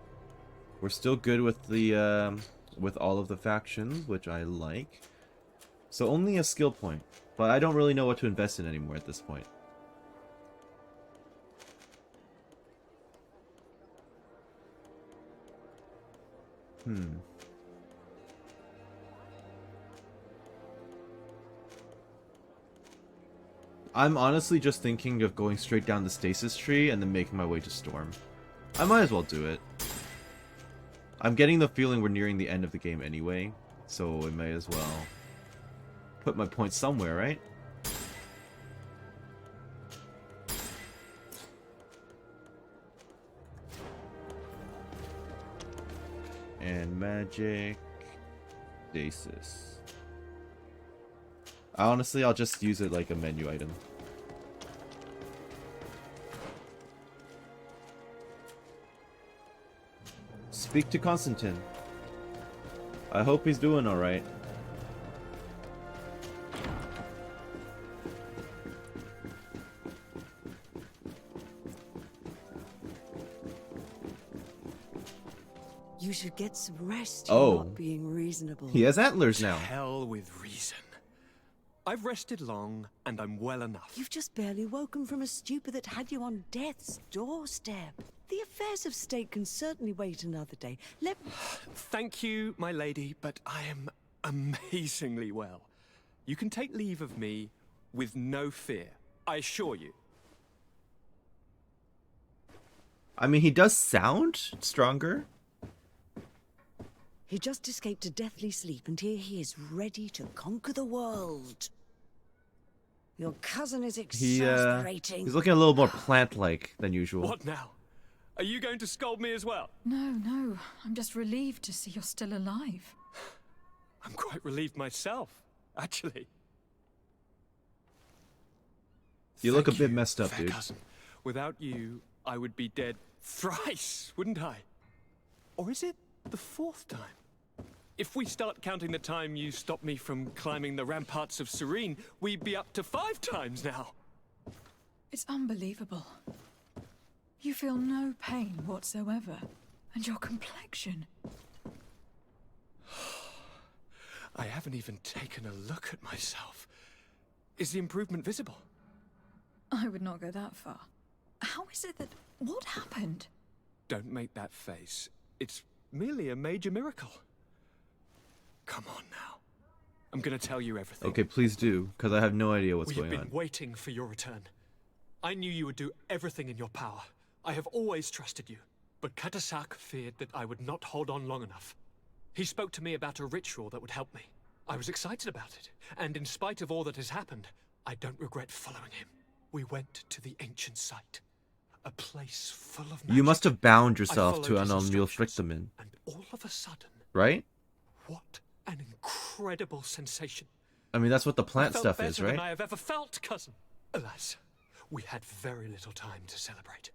We're still good with the with all of the factions, which I like. So only a skill point, but I don't really know what to invest in anymore at this point. I'm honestly just thinking of going straight down the stasis tree and then making my way to Storm. I might as well do it. I'm getting the feeling we're nearing the end of the game anyway, so I may as well put my points somewhere, right? And magic stasis. Honestly, I'll just use it like a menu item. Speak to Constantine. I hope he's doing alright. You should get some rest. Oh. You're not being reasonable. He has antlers now. Hell with reason. I've rested long, and I'm well enough. You've just barely woken from a stupor that had you on death's doorstep. The affairs of state can certainly wait another day. Let me... Thank you, my lady, but I am amazingly well. You can take leave of me with no fear, I assure you. I mean, he does sound stronger. He just escaped a deathly sleep, and here he is, ready to conquer the world. Your cousin is exasperating. He's looking a little more plant-like than usual. What now? Are you going to scold me as well? No. I'm just relieved to see you're still alive. I'm quite relieved myself, actually. You look a bit messed up, dude. Cousin. Without you, I would be dead thrice, wouldn't I? Or is it the fourth time? If we start counting the time you stopped me from climbing the ramparts of Serene, we'd be up to 5 times now. It's unbelievable. You feel no pain whatsoever. And your complexion. I haven't even taken a look at myself. Is the improvement visible? I would not go that far. How is it that... What happened? Don't make that face. It's merely a major miracle. Come on now. I'm gonna tell you everything. Okay, please do, because I have no idea what's going on. We have been waiting for your return. I knew you would do everything in your power. I have always trusted you. But Katasak feared that I would not hold on long enough. He spoke to me about a ritual that would help me. I was excited about it, and in spite of all that has happened, I don't regret following him. We went to the ancient site. A place full of magic. You must have bound yourself to an his unreal instructions, Frictamin. And all of a sudden... Right? What an incredible sensation. I mean, that's what the plant I felt stuff better is, right? than I have ever felt, cousin. Alas, we had very little time to celebrate.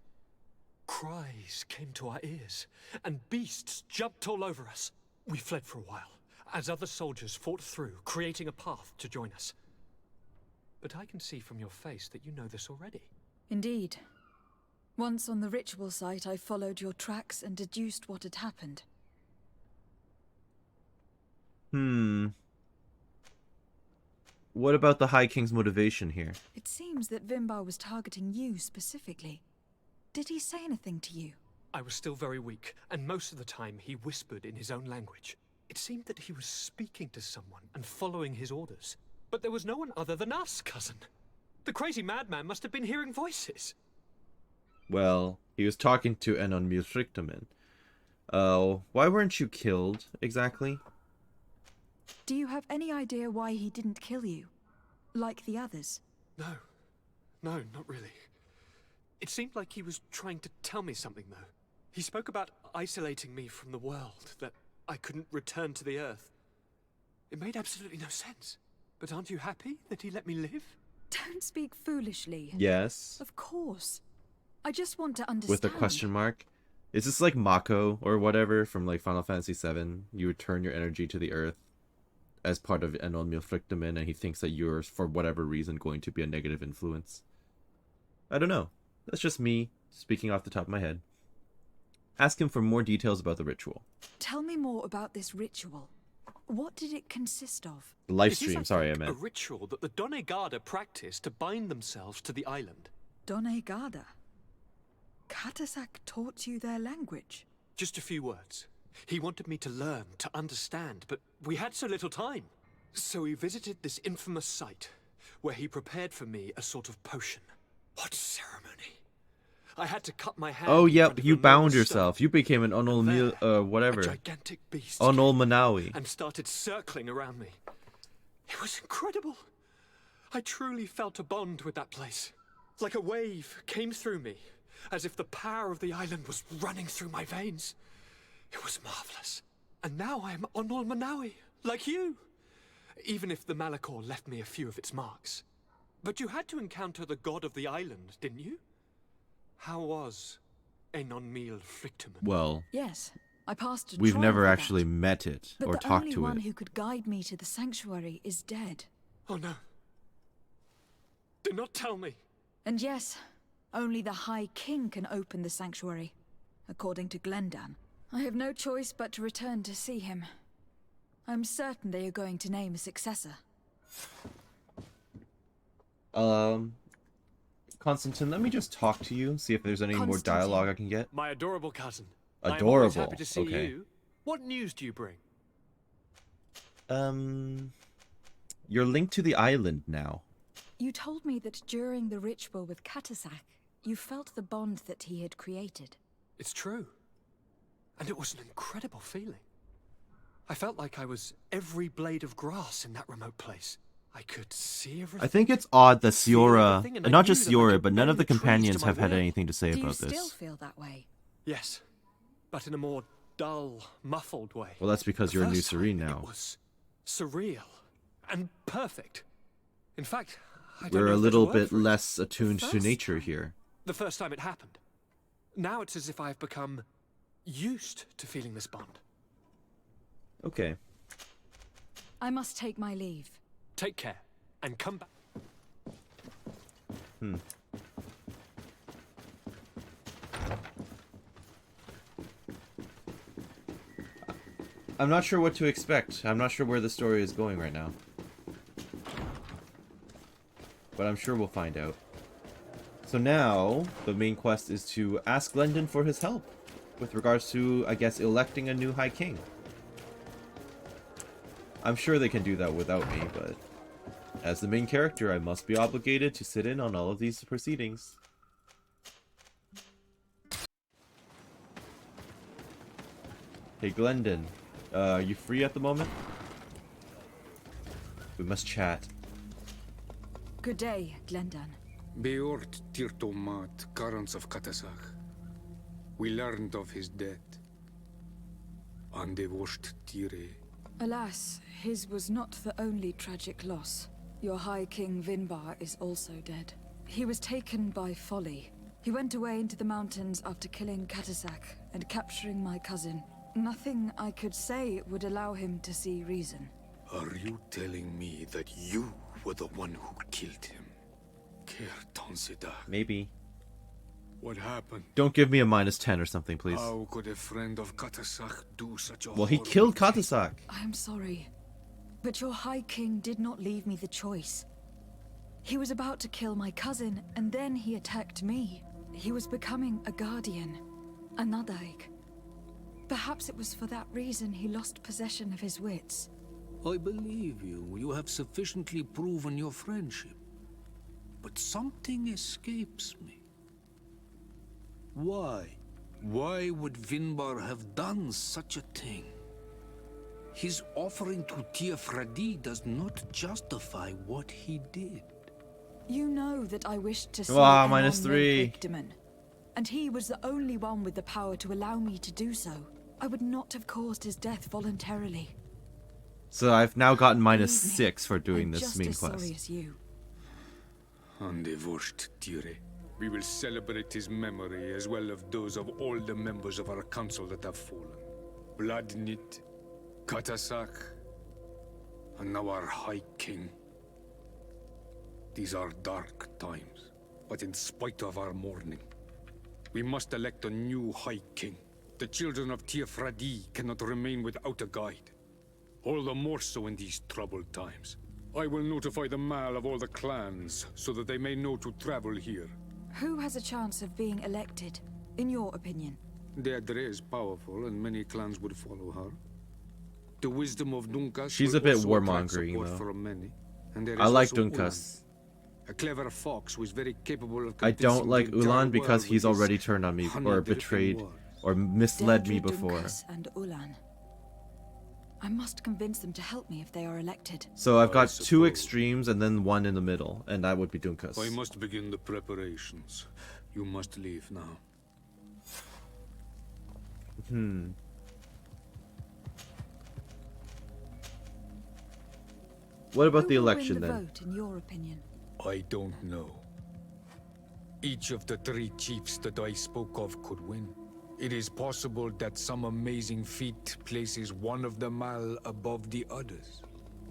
Cries came to our ears, and beasts jumped all over us. We fled for a while, as other soldiers fought through, creating a path to join us. But I can see from your face that you know this already. Indeed. Once on the ritual site, I followed your tracks and deduced what had happened. What about the High King's motivation here? It seems that Vimbar was targeting you specifically. Did he say anything to you? I was still very weak, and most of the time he whispered in his own language. It seemed that he was speaking to someone and following his orders. But there was no one other than us, cousin. The crazy madman must have been hearing voices. Well, he was talking to an unreal Frictamin. Why weren't you killed, exactly? Do you have any idea why he didn't kill you? Like the others? No, not really. It seemed like he was trying to tell me something, though. He spoke about isolating me from the world, that I couldn't return to the Earth. It made absolutely no sense. But aren't you happy that he let me live? Don't speak foolishly. Yes. Of course. I just want to understand. With a question mark? Is this like Mako or whatever from like Final Fantasy VII? You return your energy to the Earth. as part of Enon Milfrictamen, and he thinks that you're, for whatever reason, going to be a negative influence. I don't know. That's just me speaking off the top of my head. Ask him for more details about the ritual. Tell me more about this ritual. What did it consist of? The live It is, stream, sorry, I meant. a ritual that the Donegada practice to bind themselves to the island. Donegada? Katasak taught you their language? Just a few words. He wanted me to learn, to understand, but we had so little time. So we visited this infamous site, where he prepared for me a sort of potion. What ceremony! I had to cut my hand. Oh, yep, you bound yourself. You became an whatever. A gigantic beast. Manawi. And started circling around me. It was incredible. I truly felt a bond with that place. Like a wave came through me, as if the power of the island was running through my veins. It was marvelous. And now I am Onol Manawi, like you. Even if the Malachor left me a few of its marks. But you had to encounter the god of the island, didn't you? How was Enon Milfrictamen? Well, yes, I passed a we've trial never for actually that. met it But or the talked only to one it. who could guide me to the sanctuary is dead. Oh no. Do not tell me. And yes, only the High King can open the sanctuary, according to Glendan. I have no choice but to return to see him. I'm certain they are going to name a successor. Constantine, let me just talk to you, see if there's any more dialogue I can get. My adorable cousin. Adorable. I'm always happy to see okay. you. What news do you bring? You're linked to the island now. You told me that during the ritual with Katasak, you felt the bond that he had created. It's true. And it was an incredible feeling. I felt like I was every blade of grass in that remote place. I could see everything. I think it's odd that Siora, and and I not knew just that I Siora, could but none of bend the trees to companions my have had will. anything to say Do you about still this. feel that way? Yes, but in a more dull, muffled way. Well, that's because The you're a new first time, Serene now. It was surreal and perfect. In fact, I don't We're know a if there's little word bit for it. less attuned to first nature here. The first time it happened. Now it's as if I've become used to feeling this bond. Okay. I must take my leave. Take care, and come back. I'm not sure what to expect. I'm not sure where the story is going right now. But I'm sure we'll find out. So now, the main quest is to ask Glendon for his help. With regards to, I guess, electing a new High King. I'm sure they can do that without me, but... as the main character, I must be obligated to sit in on all of these proceedings. Hey Glendon, are you free at the moment? We must chat. Good day, Glendan. Beort Tirtomat, currents of Katasak. We learned of his death. Andevosht Tire. Alas, his was not the only tragic loss. Your High King Vinbar is also dead. He was taken by folly. He went away into the mountains after killing Katasak and capturing my cousin. Nothing I could say would allow him to see reason. Are you telling me that you were the one who killed him? Maybe. What happened? Don't give me a -10 or something, please. How could a friend of Katasak do such a Well, he horrible killed thing? Katasak. I am sorry, but your High King did not leave me the choice. He was about to kill my cousin, and then he attacked me. He was becoming a guardian, a Nadaig. Perhaps it was for that reason he lost possession of his wits. I believe you. You have sufficiently proven your friendship. But something escapes me. Why? Why would Vinbar have done such a thing? His offering to Tia Fradi does not justify what he did. You know that I wished to see Wow, Enon -3. Milfrictamen, and he was the only one with the power to allow me to do so. I would not have caused his death voluntarily. So I've now gotten Believe me, -6 for doing I'm this just main as sorry quest. as you. Andevosht Tire. We will celebrate his memory as well as those of all the members of our council that have fallen. Bladnit, Katasak, And now our High King. These are dark times, but in spite of our mourning, we must elect a new High King. The children of Fradi cannot remain without a guide. All the more so in these troubled times. I will notify the Mal of all the clans, so that they may know to travel here. Who has a chance of being elected, in your opinion? Deirdre is powerful, and many clans would follow her. The wisdom of Dunkas. She's a bit warmongering, though. From many. And I like also Dunkas. Ulan, a clever fox who is very capable of. I don't like Ulan because he's already turned on me, or betrayed, or misled me before. Dunkas and Ulan. I must convince them to help me if they are elected. So I've got two extremes and then one in the middle, and that would be Dunkas. I must begin the preparations. You must leave now. What about the Who will election win the then? vote, in your opinion? I don't know. Each of the 3 chiefs that I spoke of could win. It is possible that some amazing feat places one of the Mal above the others.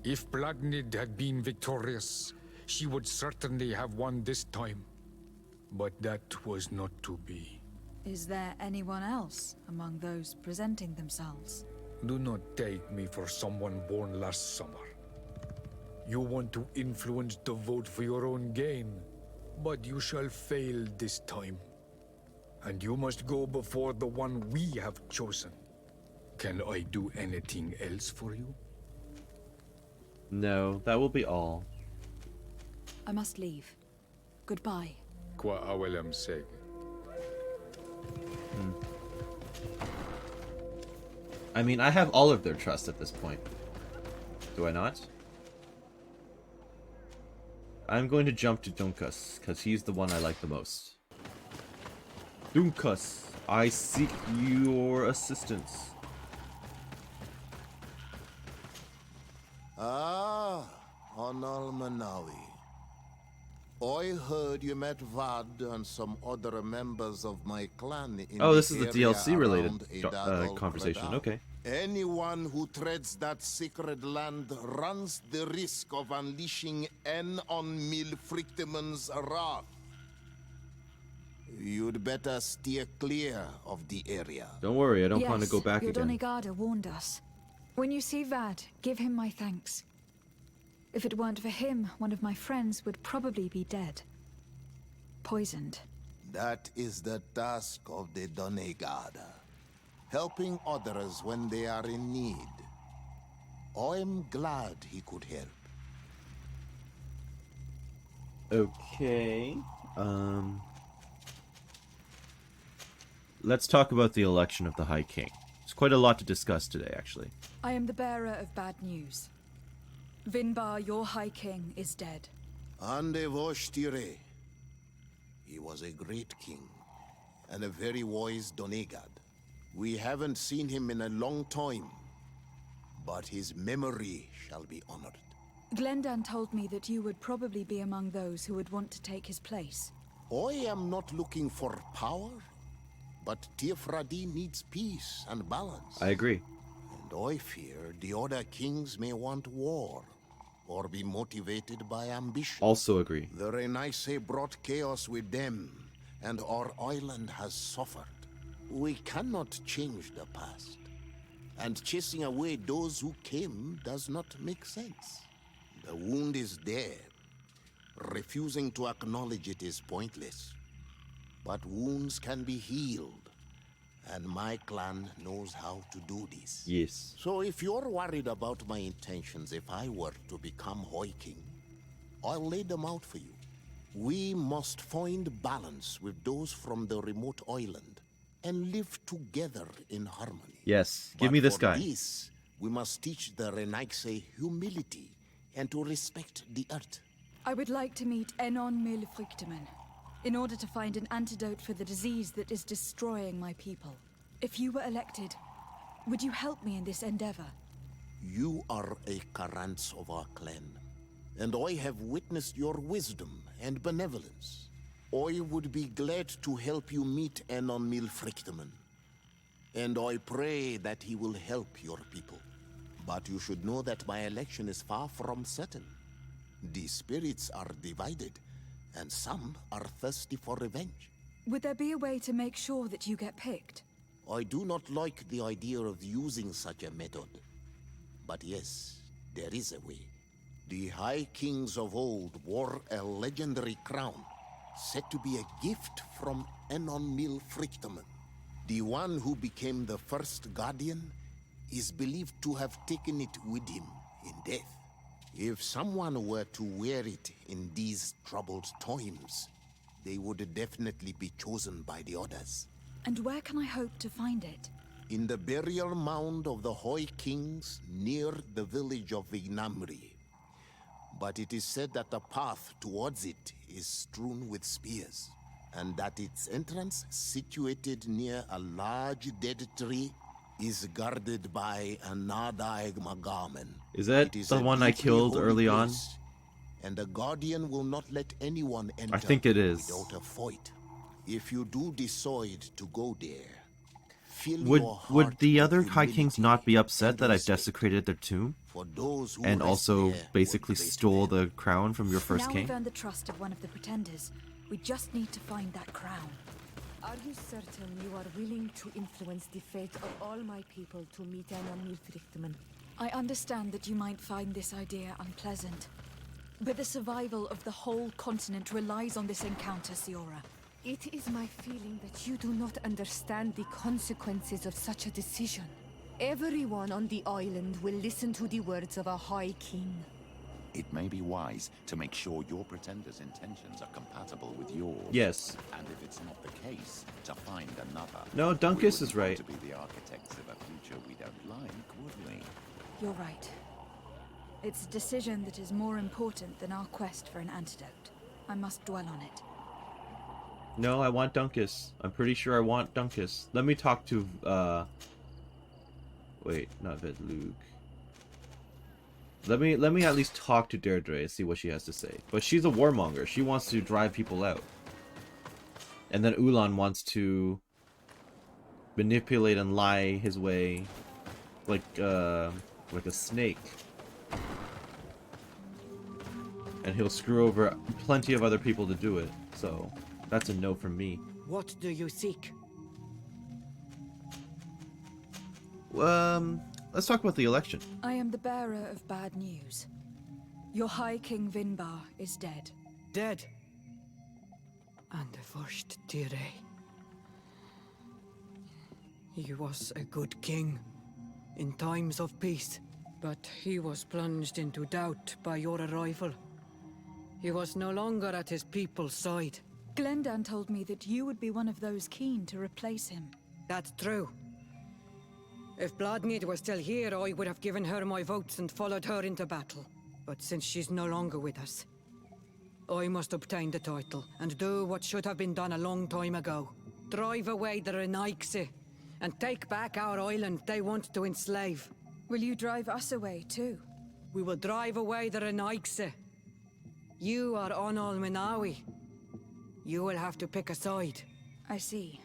If Blagnid had been victorious, she would certainly have won this time. But that was not to be. Is there anyone else among those presenting themselves? Do not take me for someone born last summer. You want to influence the vote for your own gain, but you shall fail this time. And you must go before the one we have chosen. Can I do anything else for you? No, that will be all. I must leave. Goodbye. Qua awelem seg. I mean, I have all of their trust at this point. Do I not? I'm going to jump to Dunkas, because he's the one I like the most. Dunkas, I seek your assistance. Ah, Onal Manawi. I heard you met Vad and some other members of my clan in this is the area DLC related around Edadol conversation. Prada. Okay. Anyone who treads that sacred land runs the risk of unleashing En on Milfrictiman's wrath. You'd better steer clear of the area. Don't worry, I don't plan to go back your again. Donegada warned us. When you see Vad, give him my thanks. If it weren't for him, one of my friends would probably be dead. Poisoned. That is the task of the Donegada. Helping others when they are in need. I'm glad he could help. Okay. Let's talk about the election of the High King. There's quite a lot to discuss today, actually. I am the bearer of bad news. Vinbar, your High King, is dead. Ande Voshtire. He was a great king, and a very wise Donegad. We haven't seen him in a long time, but his memory shall be honored. Glendan told me that you would probably be among those who would want to take his place. I am not looking for power, but Fradi needs peace and balance. I agree. And I fear the other kings may want war, or be motivated by ambition. Also agree. The Renaisse brought chaos with them, and our island has suffered. We cannot change the past, and chasing away those who came does not make sense. The wound is there. Refusing to acknowledge it is pointless. But wounds can be healed, and my clan knows how to do this. Yes. So if you're worried about my intentions if I were to become High King, I'll lay them out for you. We must find balance with those from the remote island and live together in harmony. Yes, give me this guy. For this, we must teach the Renaisse humility and to respect the earth. I would like to meet Enon Milfrictiman in order to find an antidote for the disease that is destroying my people. If you were elected, would you help me in this endeavor? You are a Karants of our clan, and I have witnessed your wisdom and benevolence. I would be glad to help you meet Enon Milfrictiman, and I pray that he will help your people. But you should know that my election is far from certain. The spirits are divided, and some are thirsty for revenge. Would there be a way to make sure that you get picked? I do not like the idea of using such a method. But yes, there is a way. The High Kings of old wore a legendary crown, said to be a gift from Enon Mil Frichteman. The one who became the first Guardian is believed to have taken it with him in death. If someone were to wear it in these troubled times, they would definitely be chosen by the others. And where can I hope to find it? In the burial mound of the High Kings near the village of Vignamri. But it is said that the path towards it is strewn with spears, and that its entrance, situated near a large dead tree, is guarded by a Nadaig Magaman. Is that the one I killed early on? And the Guardian will not let anyone enter I think it is. without a fight. If you do decide to go there, would the other High Kings not be upset that I've desecrated their tomb? And also basically stole the crown from your first now king? We've earned the trust of one of the pretenders. We just need to find that crown. Are you certain you are willing to influence the fate of all my people to meet Enon Mil Frichteman? I understand that you might find this idea unpleasant, but the survival of the whole continent relies on this encounter, Siora. It is my feeling that you do not understand the consequences of such a decision. Everyone on the island will listen to the words of a High King. It may be wise to make sure your pretender's intentions are compatible with yours. Yes. And if it's not the case, to find another. No, Dunkus is right. To be the architects of a future we don't like, would we? You're right. It's a decision that is more important than our quest for an antidote. I must dwell on it. No, I want Dunkus. I'm pretty sure I want Dunkus. Let me talk to, wait, not Vedlug. Let me at least talk to Deirdre and see what she has to say. But she's a warmonger. She wants to drive people out. And then Ulan wants to manipulate and lie his way like a snake. And he'll screw over plenty of other people to do it. So that's a no from me. What do you seek? Let's talk about the election. I am the bearer of bad news. Your High King Vinbar is dead. Dead? And the first Tire. He was a good king in times of peace, but he was plunged into doubt by your arrival. He was no longer at his people's side. Glendan told me that you would be one of those keen to replace him. That's true. If Bloodmead was still here, I would have given her my votes and followed her into battle. But since she's no longer with us, I must obtain the title and do what should have been done a long time ago. Drive away the Renaigse and take back our island they want to enslave. Will you drive us away too? We will drive away the Renaigse. You are Onol Menawi. You will have to pick a side. I see.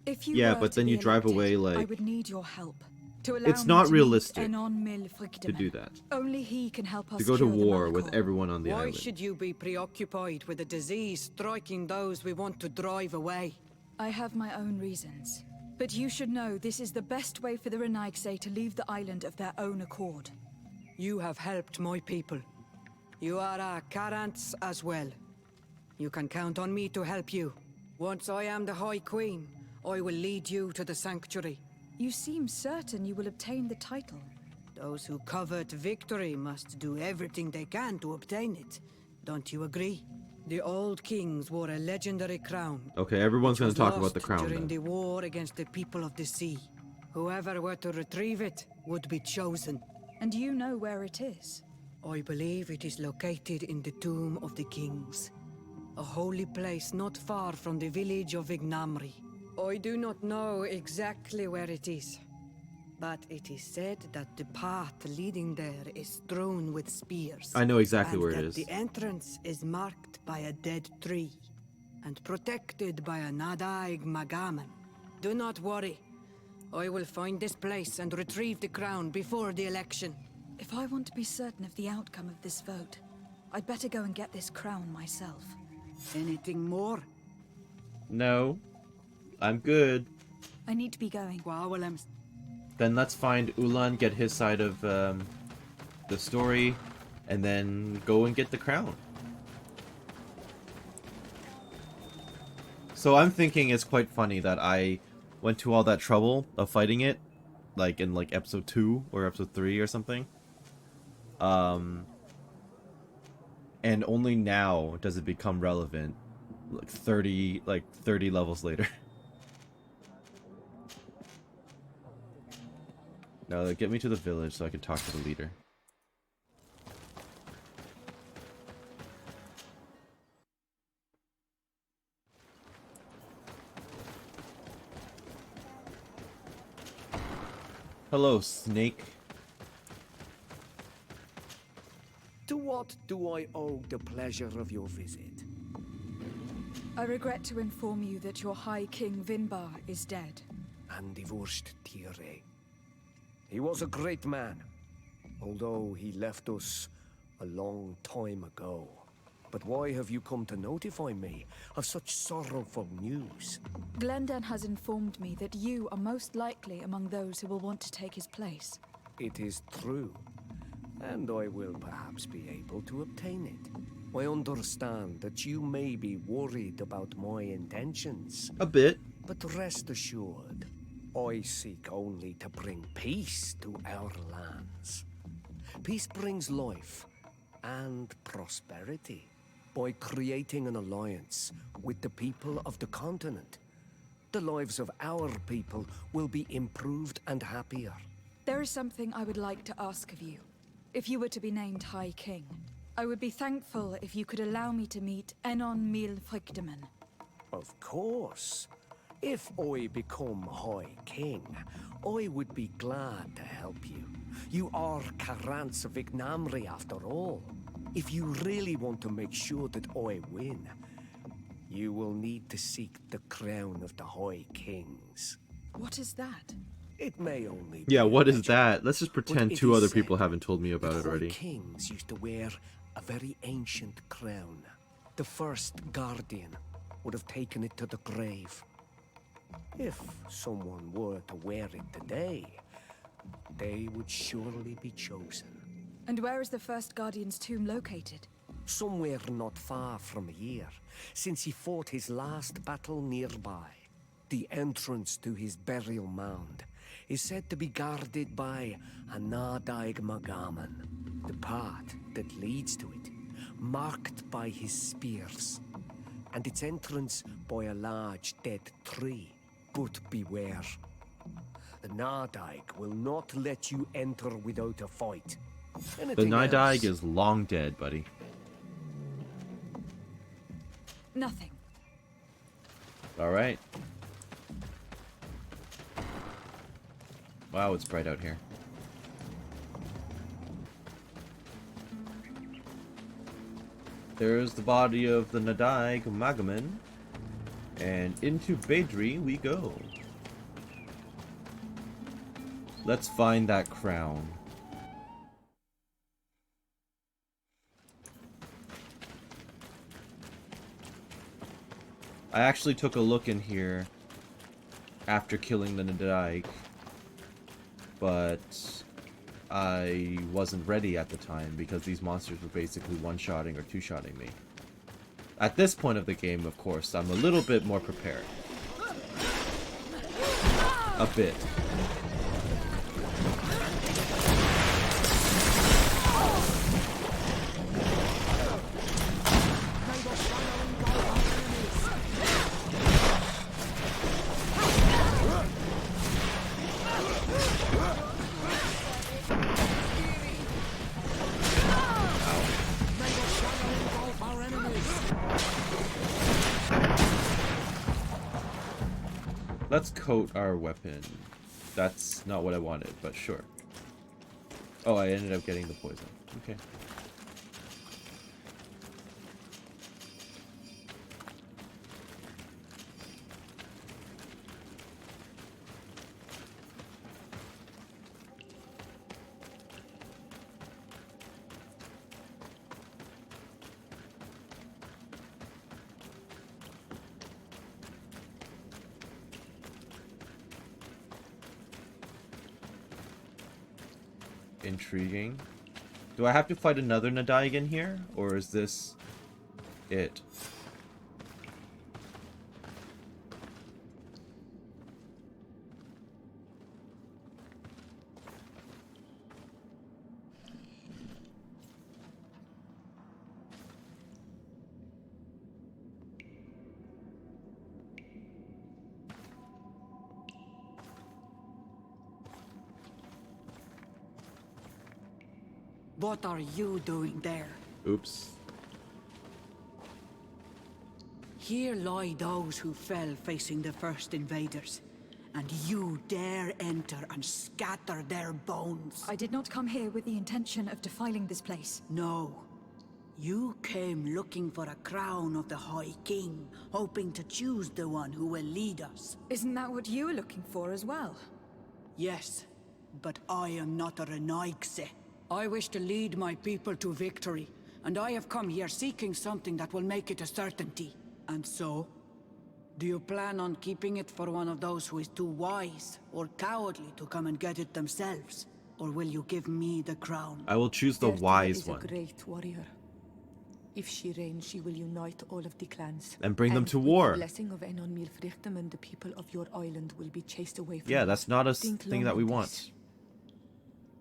If you yeah, were but to then be you drive elected, away like... I would need your help. To allow it's me not to realistic Enon Mil Frichteman. to do that. Only he can help us to go to cure the war with Malachor. everyone on the Why island. should you be preoccupied with a disease striking those we want to drive away? I have my own reasons. But you should know this is the best way for the Renaigse to leave the island of their own accord. You have helped my people. You are our Karants as well. You can count on me to help you. Once I am the High Queen, I will lead you to the Sanctuary. You seem certain you will obtain the title. Those who covet victory must do everything they can to obtain it. Don't you agree? The old kings wore a legendary crown. Okay, everyone's going to talk about the crown during then. the war against the people of the sea. Whoever were to retrieve it would be chosen. And you know where it is? I believe it is located in the Tomb of the Kings. A holy place not far from the village of Vignamri. I do not know exactly where it is, but it is said that the path leading there is strewn with spears. I know exactly where it and is. that the entrance is marked by a dead tree and protected by a Nadaig Magaman. Do not worry. I will find this place and retrieve the crown before the election. If I want to be certain of the outcome of this vote, I'd better go and get this crown myself. Anything more? No. I'm good. I need to be going. Then let's find Ulan, get his side of the story, and then go and get the crown. So I'm thinking it's quite funny that I went to all that trouble of fighting it, like in like episode 2 or episode 3 or something. And only now does it become relevant, like 30 levels later. Now get me to the village so I can talk to the leader. Hello, snake. To what do I owe the pleasure of your visit? I regret to inform you that your High King Vinbar is dead. And divorced Tire. He was a great man, although he left us a long time ago. But why have you come to notify me of such sorrowful news? Glenden has informed me that you are most likely among those who will want to take his place. It is true, and I will perhaps be able to obtain it. I understand that you may be worried about my intentions. A bit. But rest assured, I seek only to bring peace to our lands. Peace brings life and prosperity. By creating an alliance with the people of the continent, the lives of our people will be improved and happier. There is something I would like to ask of you. If you were to be named High King, I would be thankful if you could allow me to meet Enon Mil Frichteman. Of course. If I become High King, I would be glad to help you. You are Karant's Vignamri after all. If you really want to make sure that I win, you will need to seek the crown of the High Kings. What is that? It may only Yeah, be what a is that? Let's just pretend 2 other people haven't told me about it already. The kings used to wear a very ancient crown. The first guardian would have taken it to the grave. If someone were to wear it today, they would surely be chosen. And where is the first Guardian's tomb located? Somewhere not far from here, since he fought his last battle nearby. The entrance to his burial mound is said to be guarded by a Nadaig Magaman, the path that leads to it, marked by his spears, and its entrance by a large dead tree. But beware. The Nadaig will not let you enter without a fight. The Nadaig is long dead, buddy. Nothing. Alright. Wow, it's bright out here. There's the body of the Nadaig Magaman. And into Badri we go. Let's find that crown. I actually took a look in here after killing the Nadaig, but I wasn't ready at the time because these monsters were basically one-shotting or two-shotting me. At this point of the game, of course, I'm a little bit more prepared. A bit. Let's coat our weapon. That's not what I wanted, but sure. Oh, I ended up getting the poison. Okay. intriguing. Do I have to fight another Nadaigan here? Or is this it? What are you doing there? Oops. Here lie those who fell facing the first invaders. And you dare enter and scatter their bones. I did not come here with the intention of defiling this place. No. You came looking for a crown of the High King, hoping to choose the one who will lead us. Isn't that what you were looking for as well? Yes, but I am not a Renaigse. I wish to lead my people to victory, and I have come here seeking something that will make it a certainty. And so, do you plan on keeping it for one of those who is too wise or cowardly to come and get it themselves? Or will you give me the crown? I will choose the wise one. Is a great warrior. If she reigns, she will unite all of the clans. And bring them to with war. the blessing of Enon Milfrichtem, the people of your island will be chased away from Yeah, you. that's not a Think thing that long we on want. this.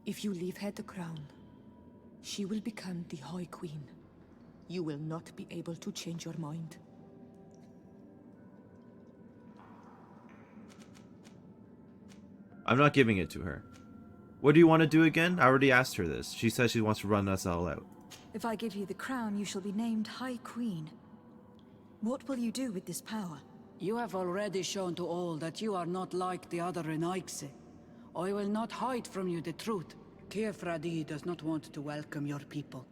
If you leave her the crown, she will become the High Queen. You will not be able to change your mind. I'm not giving it to her. What do you want to do again? I already asked her this. She says she wants to run us all out. If I give you the crown, you shall be named High Queen. What will you do with this power? You have already shown to all that you are not like the other Renaigse. I will not hide from you the truth. Fradi does not want to welcome your people.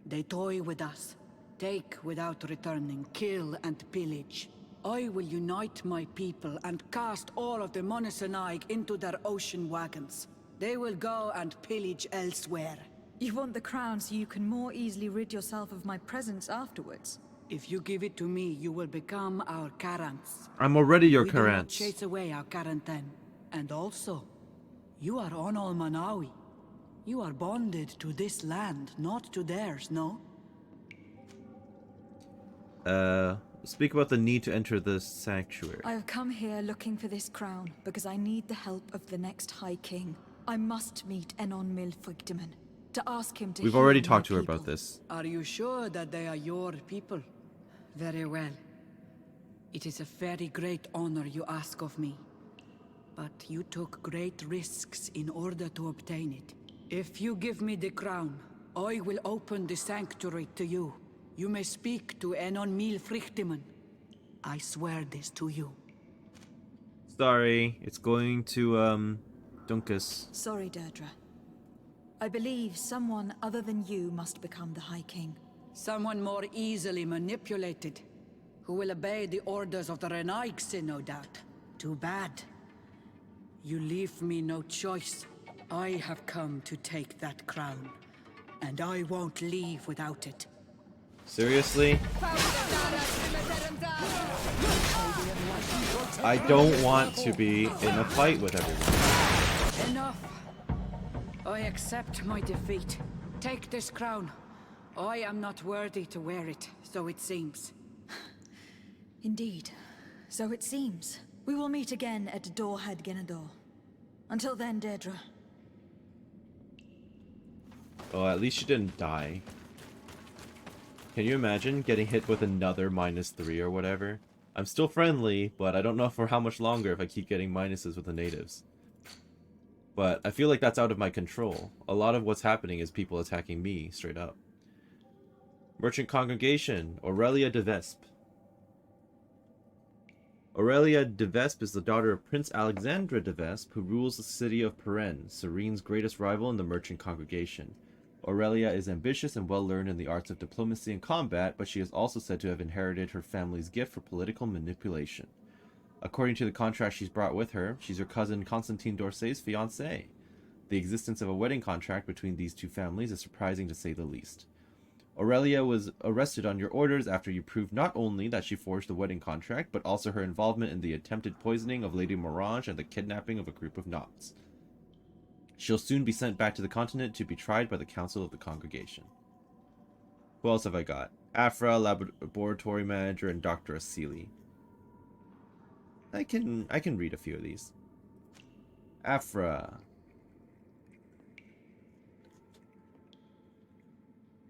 They toy with us, take without returning, kill and pillage. I will unite my people and cast all of the Monesenaig into their ocean wagons. They will go and pillage elsewhere. You want the crown so you can more easily rid yourself of my presence afterwards. If you give it to me, you will become our Karants. I'm already your We do not Karants. chase away our Karanten. And also, you are Onol Manawi. You are bonded to this land, not to theirs, no? Speak about the need to enter the sanctuary. I have come here looking for this crown because I need the help of the next High King. I must meet Enon Milfrichtem to ask him to We've heal already my talked to her people. about this. Are you sure that they are your people? Very well. It is a very great honor you ask of me. But you took great risks in order to obtain it. If you give me the crown, I will open the sanctuary to you. You may speak to Enon Milfrichtem. I swear this to you. Sorry, it's going to, Dunkus. Sorry, Deirdre. I believe someone other than you must become the High King. Someone more easily manipulated, who will obey the orders of the Renaigse, no doubt. Too bad. You leave me no choice. I have come to take that crown, and I won't leave without it. Seriously? I don't want to be in a fight with everyone. Enough. I accept my defeat. Take this crown. I am not worthy to wear it, so it seems. Indeed. So it seems. We will meet again at Dorhead Genador. Until then, Deirdre. Oh, at least she didn't die. Can you imagine getting hit with another -3 or whatever? I'm still friendly, but I don't know for how much longer if I keep getting minuses with the natives. But I feel like that's out of my control. A lot of what's happening is people attacking me, straight up. Merchant Congregation, Aurelia de Vespe. Aurelia de Vespe is the daughter of Prince Alexandre de Vespe, who rules the city of Peren, Serene's greatest rival in the Merchant Congregation. Aurelia is ambitious and well-learned in the arts of diplomacy and combat, but she is also said to have inherited her family's gift for political manipulation. According to the contract she's brought with her, she's her cousin Constantine d'Orsay's fiancée. The existence of a wedding contract between these two families is surprising to say the least. Aurelia was arrested on your orders after you proved not only that she forged the wedding contract, but also her involvement in the attempted poisoning of Lady Mirage and the kidnapping of a group of Knots. She'll soon be sent back to the continent to be tried by the Council of the Congregation. Who else have I got? Afra, Laboratory Manager, and Dr. Asili. I can read a few of these. Afra.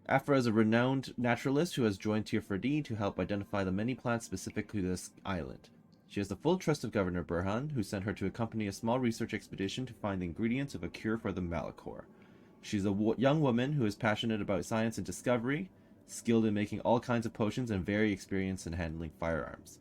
Afra is a renowned naturalist who has joined Tear Fradi to help identify the many plants specific to this island. She has the full trust of Governor Burhan, who sent her to accompany a small research expedition to find the ingredients of a cure for the Malachor. She's a young woman who is passionate about science and discovery, skilled in making all kinds of potions, and very experienced in handling firearms.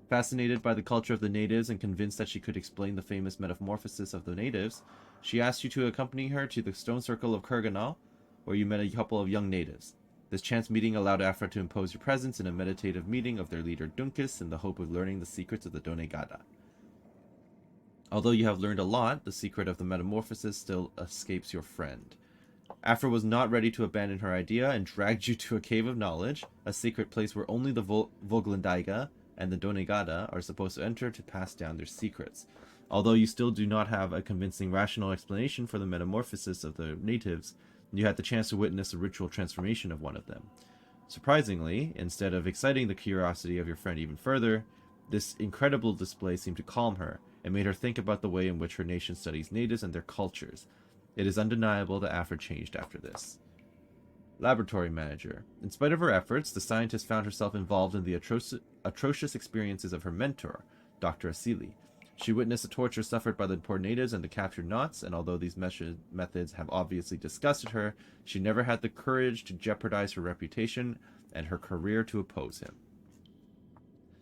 Fascinated by the culture of the natives and convinced that she could explain the famous metamorphosis of the natives, she asked you to accompany her to the stone circle of Kurganal, where you met a couple of young natives. This chance meeting allowed Afra to impose your presence in a meditative meeting of their leader Dunkus in the hope of learning the secrets of the Donegada. Although you have learned a lot, the secret of the metamorphosis still escapes your friend. Afra was not ready to abandon her idea and dragged you to a cave of knowledge, a secret place where only the Voglandaiga and the Donegada are supposed to enter to pass down their secrets. Although you still do not have a convincing rational explanation for the metamorphosis of the natives, you had the chance to witness the ritual transformation of one of them. Surprisingly, instead of exciting the curiosity of your friend even further, this incredible display seemed to calm her, and made her think about the way in which her nation studies natives and their cultures. It is undeniable that Afra changed after this. Laboratory Manager. In spite of her efforts, the scientist found herself involved in the atrocious experiences of her mentor, Dr. Asili. She witnessed the torture suffered by the poor natives and the captured Knots, and although these methods have obviously disgusted her, she never had the courage to jeopardize her reputation and her career to oppose him.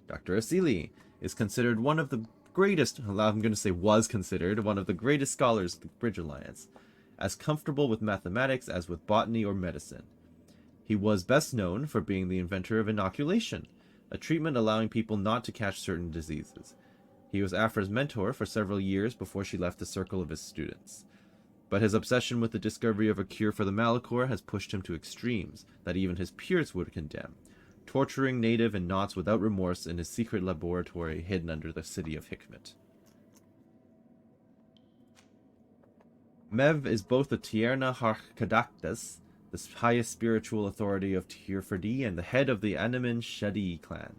Dr. Asili is considered one of the greatest, I'm going to say was considered, one of the greatest scholars of the Bridge Alliance, as comfortable with mathematics as with botany or medicine. He was best known for being the inventor of inoculation, a treatment allowing people not to catch certain diseases. He was Afra's mentor for several years before she left the circle of his students. But his obsession with the discovery of a cure for the Malachor has pushed him to extremes that even his peers would condemn, torturing native and Knots without remorse in his secret laboratory hidden under the city of Hikmet. Mev is both the Tierna Harkadaktas, the highest spiritual authority of Tir Fradi, and the head of the Animan Shadi clan,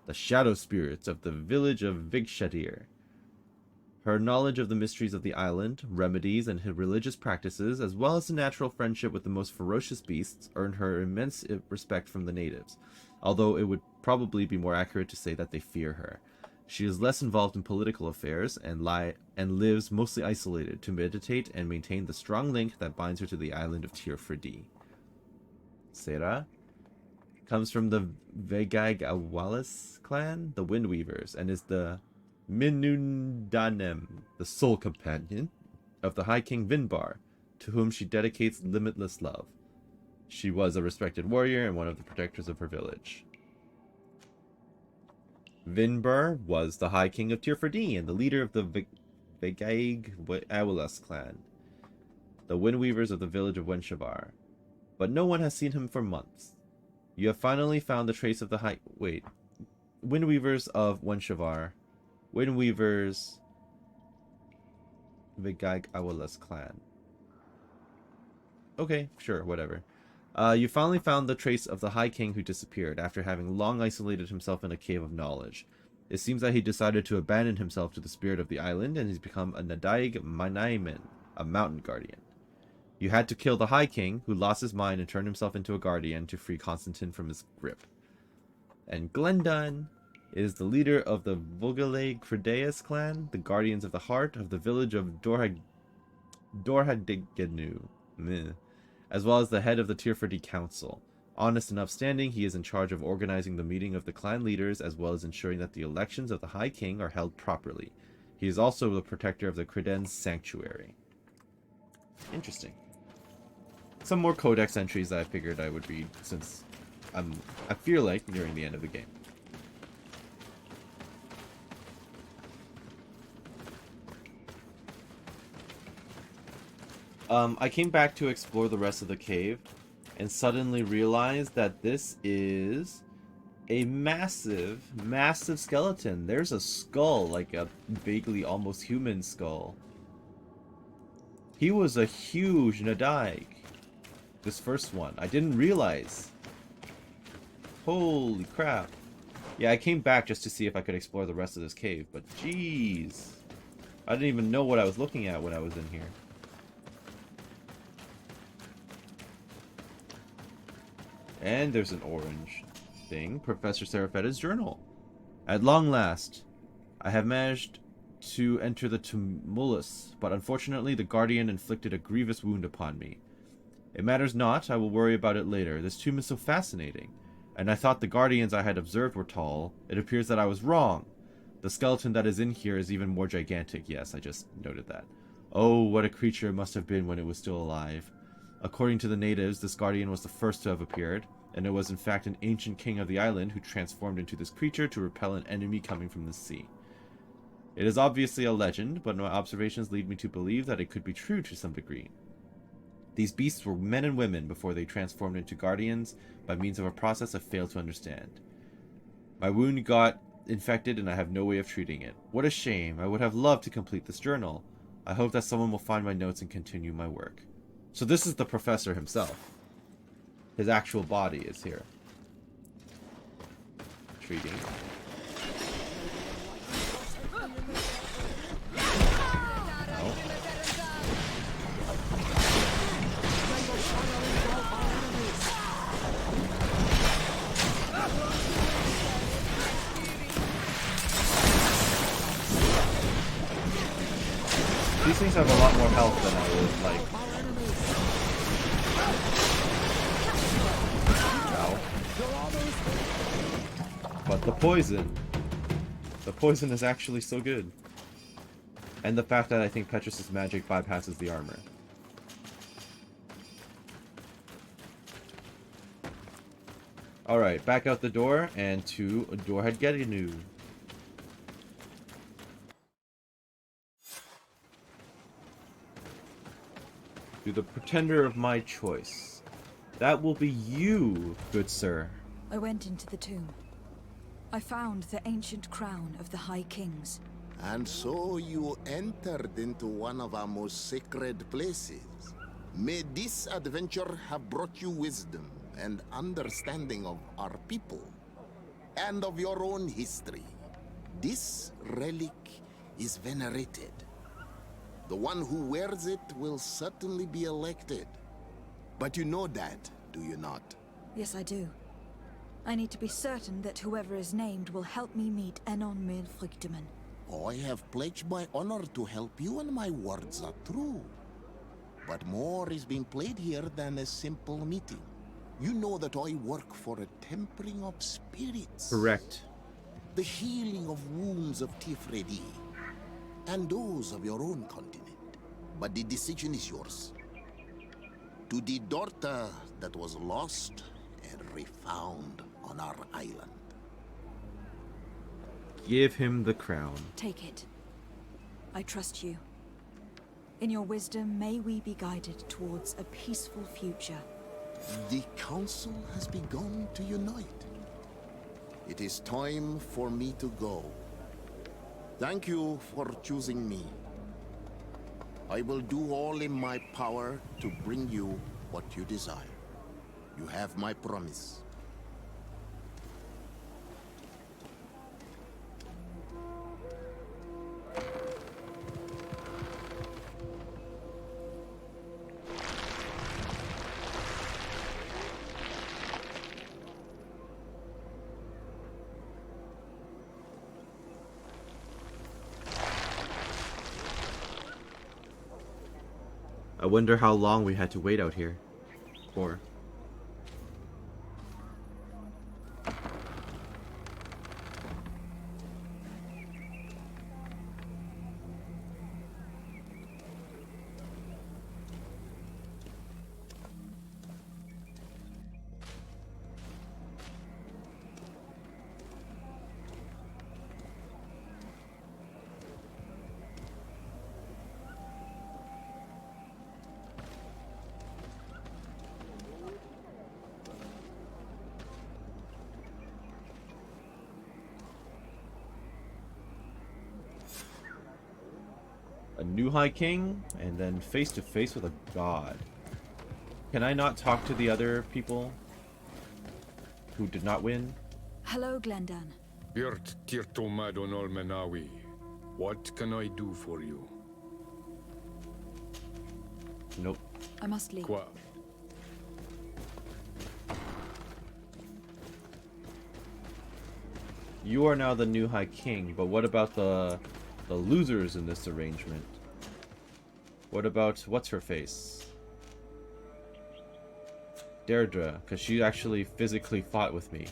the shadow spirits of the village of Vigshadir. Her knowledge of the mysteries of the island, remedies, and her religious practices, as well as a natural friendship with the most ferocious beasts, earned her immense respect from the natives, although it would probably be more accurate to say that they fear her. She is less involved in political affairs and lives mostly isolated to meditate and maintain the strong link that binds her to the island of Tir Fradi. Sera comes from the Vegag Awalis clan, the Windweavers, and is the Minundanem, the soul companion of the High King Vinbar, to whom she dedicates limitless love. She was a respected warrior and one of the protectors of her village. Vinbar was the High King of Tir Fradi and the leader of the Vegag Awalis clan, the Windweavers of the village of Wenshavar. But no one has seen him for months. You have finally found the trace of the Windweavers of Wenshavar. Windweavers Vegag Awalis clan. Okay, sure, whatever. You finally found the trace of the High King who disappeared after having long isolated himself in a cave of knowledge. It seems that he decided to abandon himself to the spirit of the island and he's become a Nadaig Manaiman, a mountain guardian. You had to kill the High King, who lost his mind and turned himself into a guardian to free Constantine from his grip. And Glendun is the leader of the Vogale Credeus clan, the guardians of the heart of the village of Dorhadigenu, as well as the head of the Tir Fradi Council. Honest and upstanding, he is in charge of organizing the meeting of the clan leaders as well as ensuring that the elections of the High King are held properly. He is also the protector of the Creden's sanctuary. Interesting. Some more codex entries that I figured I would read since I feel like nearing the end of the game. I came back to explore the rest of the cave and suddenly realized that this is a massive, massive skeleton. There's a skull, like a vaguely almost human skull. He was a huge Nadaig. This first one. I didn't realize. Holy crap. Yeah, I came back just to see if I could explore the rest of this cave, but jeez. I didn't even know what I was looking at when I was in here. And there's an orange thing. Professor Serafetta's journal. At long last, I have managed to enter the tumulus, but unfortunately the Guardian inflicted a grievous wound upon me. It matters not, I will worry about it later. This tomb is so fascinating, and I thought the Guardians I had observed were tall. It appears that I was wrong. The skeleton that is in here is even more gigantic. Yes, I just noted that. Oh, what a creature it must have been when it was still alive. According to the natives, this Guardian was the first to have appeared, and it was in fact an ancient king of the island who transformed into this creature to repel an enemy coming from the sea. It is obviously a legend, but my observations lead me to believe that it could be true to some degree. These beasts were men and women before they transformed into guardians by means of a process I fail to understand. My wound got infected and I have no way of treating it. What a shame. I would have loved to complete this journal. I hope that someone will find my notes and continue my work. So this is the professor himself. His actual body is here. Treating. These things have a lot more health than I would like. Ow. But the poison is actually so good. And the fact that I think Petrus's magic bypasses the armor. Alright, back out the door and to Dorhead Gedinu. To the pretender of my choice. That will be you, good sir. I went into the tomb. I found the ancient crown of the High Kings. And so you entered into one of our most sacred places. May this adventure have brought you wisdom and understanding of our people and of your own history. This relic is venerated. The one who wears it will certainly be elected. But you know that, do you not? Yes, I do. I need to be certain that whoever is named will help me meet Enon Milfrichteman. I have pledged my honor to help you, and my words are true. But more is being played here than a simple meeting. You know that I work for a tempering of spirits. Correct. The healing of wounds of Fradi, and those of your own continent. But the decision is yours. To the daughter that was lost and refound on our island. Give him the crown. Take it. I trust you. In your wisdom, may we be guided towards a peaceful future. The council has begun to unite. It is time for me to go. Thank you for choosing me. I will do all in my power to bring you what you desire. You have my promise. I wonder how long we had to wait out here for. A new High King, and then face to face with a god. Can I not talk to the other people who did not win? Hello, Glendan. Birt Tirto Madon Olmenawi. What can I do for you? Nope. I must leave. Qua. You are now the new High King, but what about the losers in this arrangement? What about what's her face? Deirdre, because she actually physically fought with me.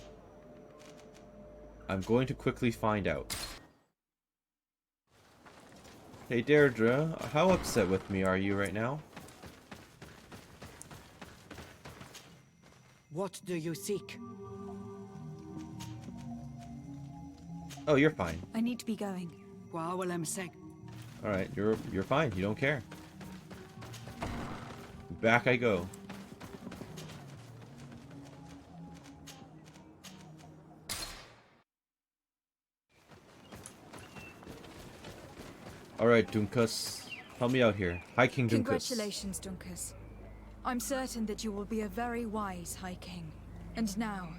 I'm going to quickly find out. Hey Deirdre, how upset with me are you right now? What do you seek? Oh, you're fine. I need to be going. Alright, you're fine. You don't care. Back I go. Alright, Dunkus. Help me out here. High King Dunkus. Congratulations, Dunkus. I'm certain that you will be a very wise High King. And now,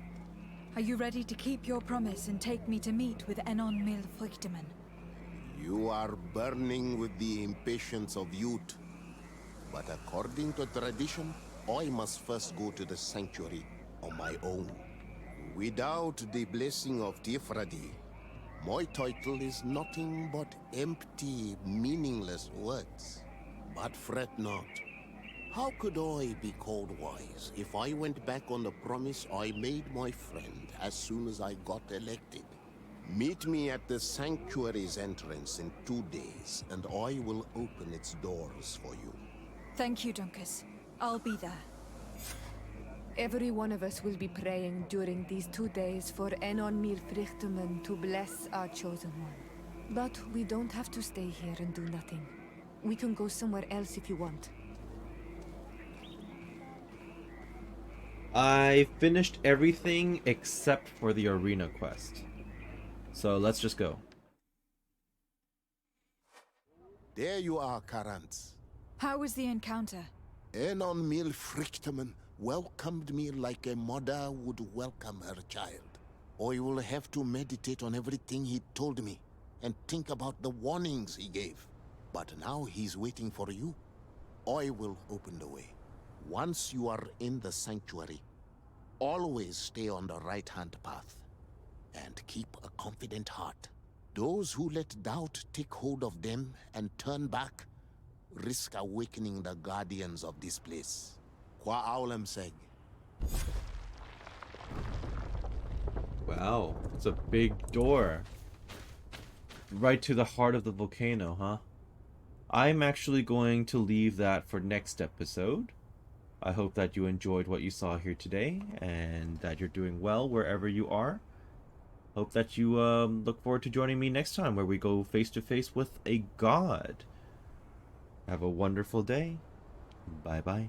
are you ready to keep your promise and take me to meet with Enon Mil Frichtemann? You are burning with the impatience of youth. But according to tradition, I must first go to the sanctuary on my own. Without the blessing of Fradi, my title is nothing but empty, meaningless words. But fret not. How could I be called wise if I went back on the promise I made my friend as soon as I got elected? Meet me at the sanctuary's entrance in 2 days, and I will open its doors for you. Thank you, Dunkus. I'll be there. Every one of us will be praying during these 2 days for Enon Mir Frichtemann to bless our chosen one. But we don't have to stay here and do nothing. We can go somewhere else if you want. I finished everything except for the arena quest. So let's just go. There you are, Karantz. How was the encounter? Enon Mil Frichtemann welcomed me like a mother would welcome her child. I will have to meditate on everything he told me and think about the warnings he gave. But now he's waiting for you. I will open the way. Once you are in the sanctuary, always stay on the right-hand path. And keep a confident heart. Those who let doubt take hold of them and turn back risk awakening the guardians of this place. Qua Aulem Seg. Wow, it's a big door. Right to the heart of the volcano, huh? I'm actually going to leave that for next episode. I hope that you enjoyed what you saw here today, and that you're doing well wherever you are. Hope that you look forward to joining me next time where we go face to face with a god. Have a wonderful day. Bye bye.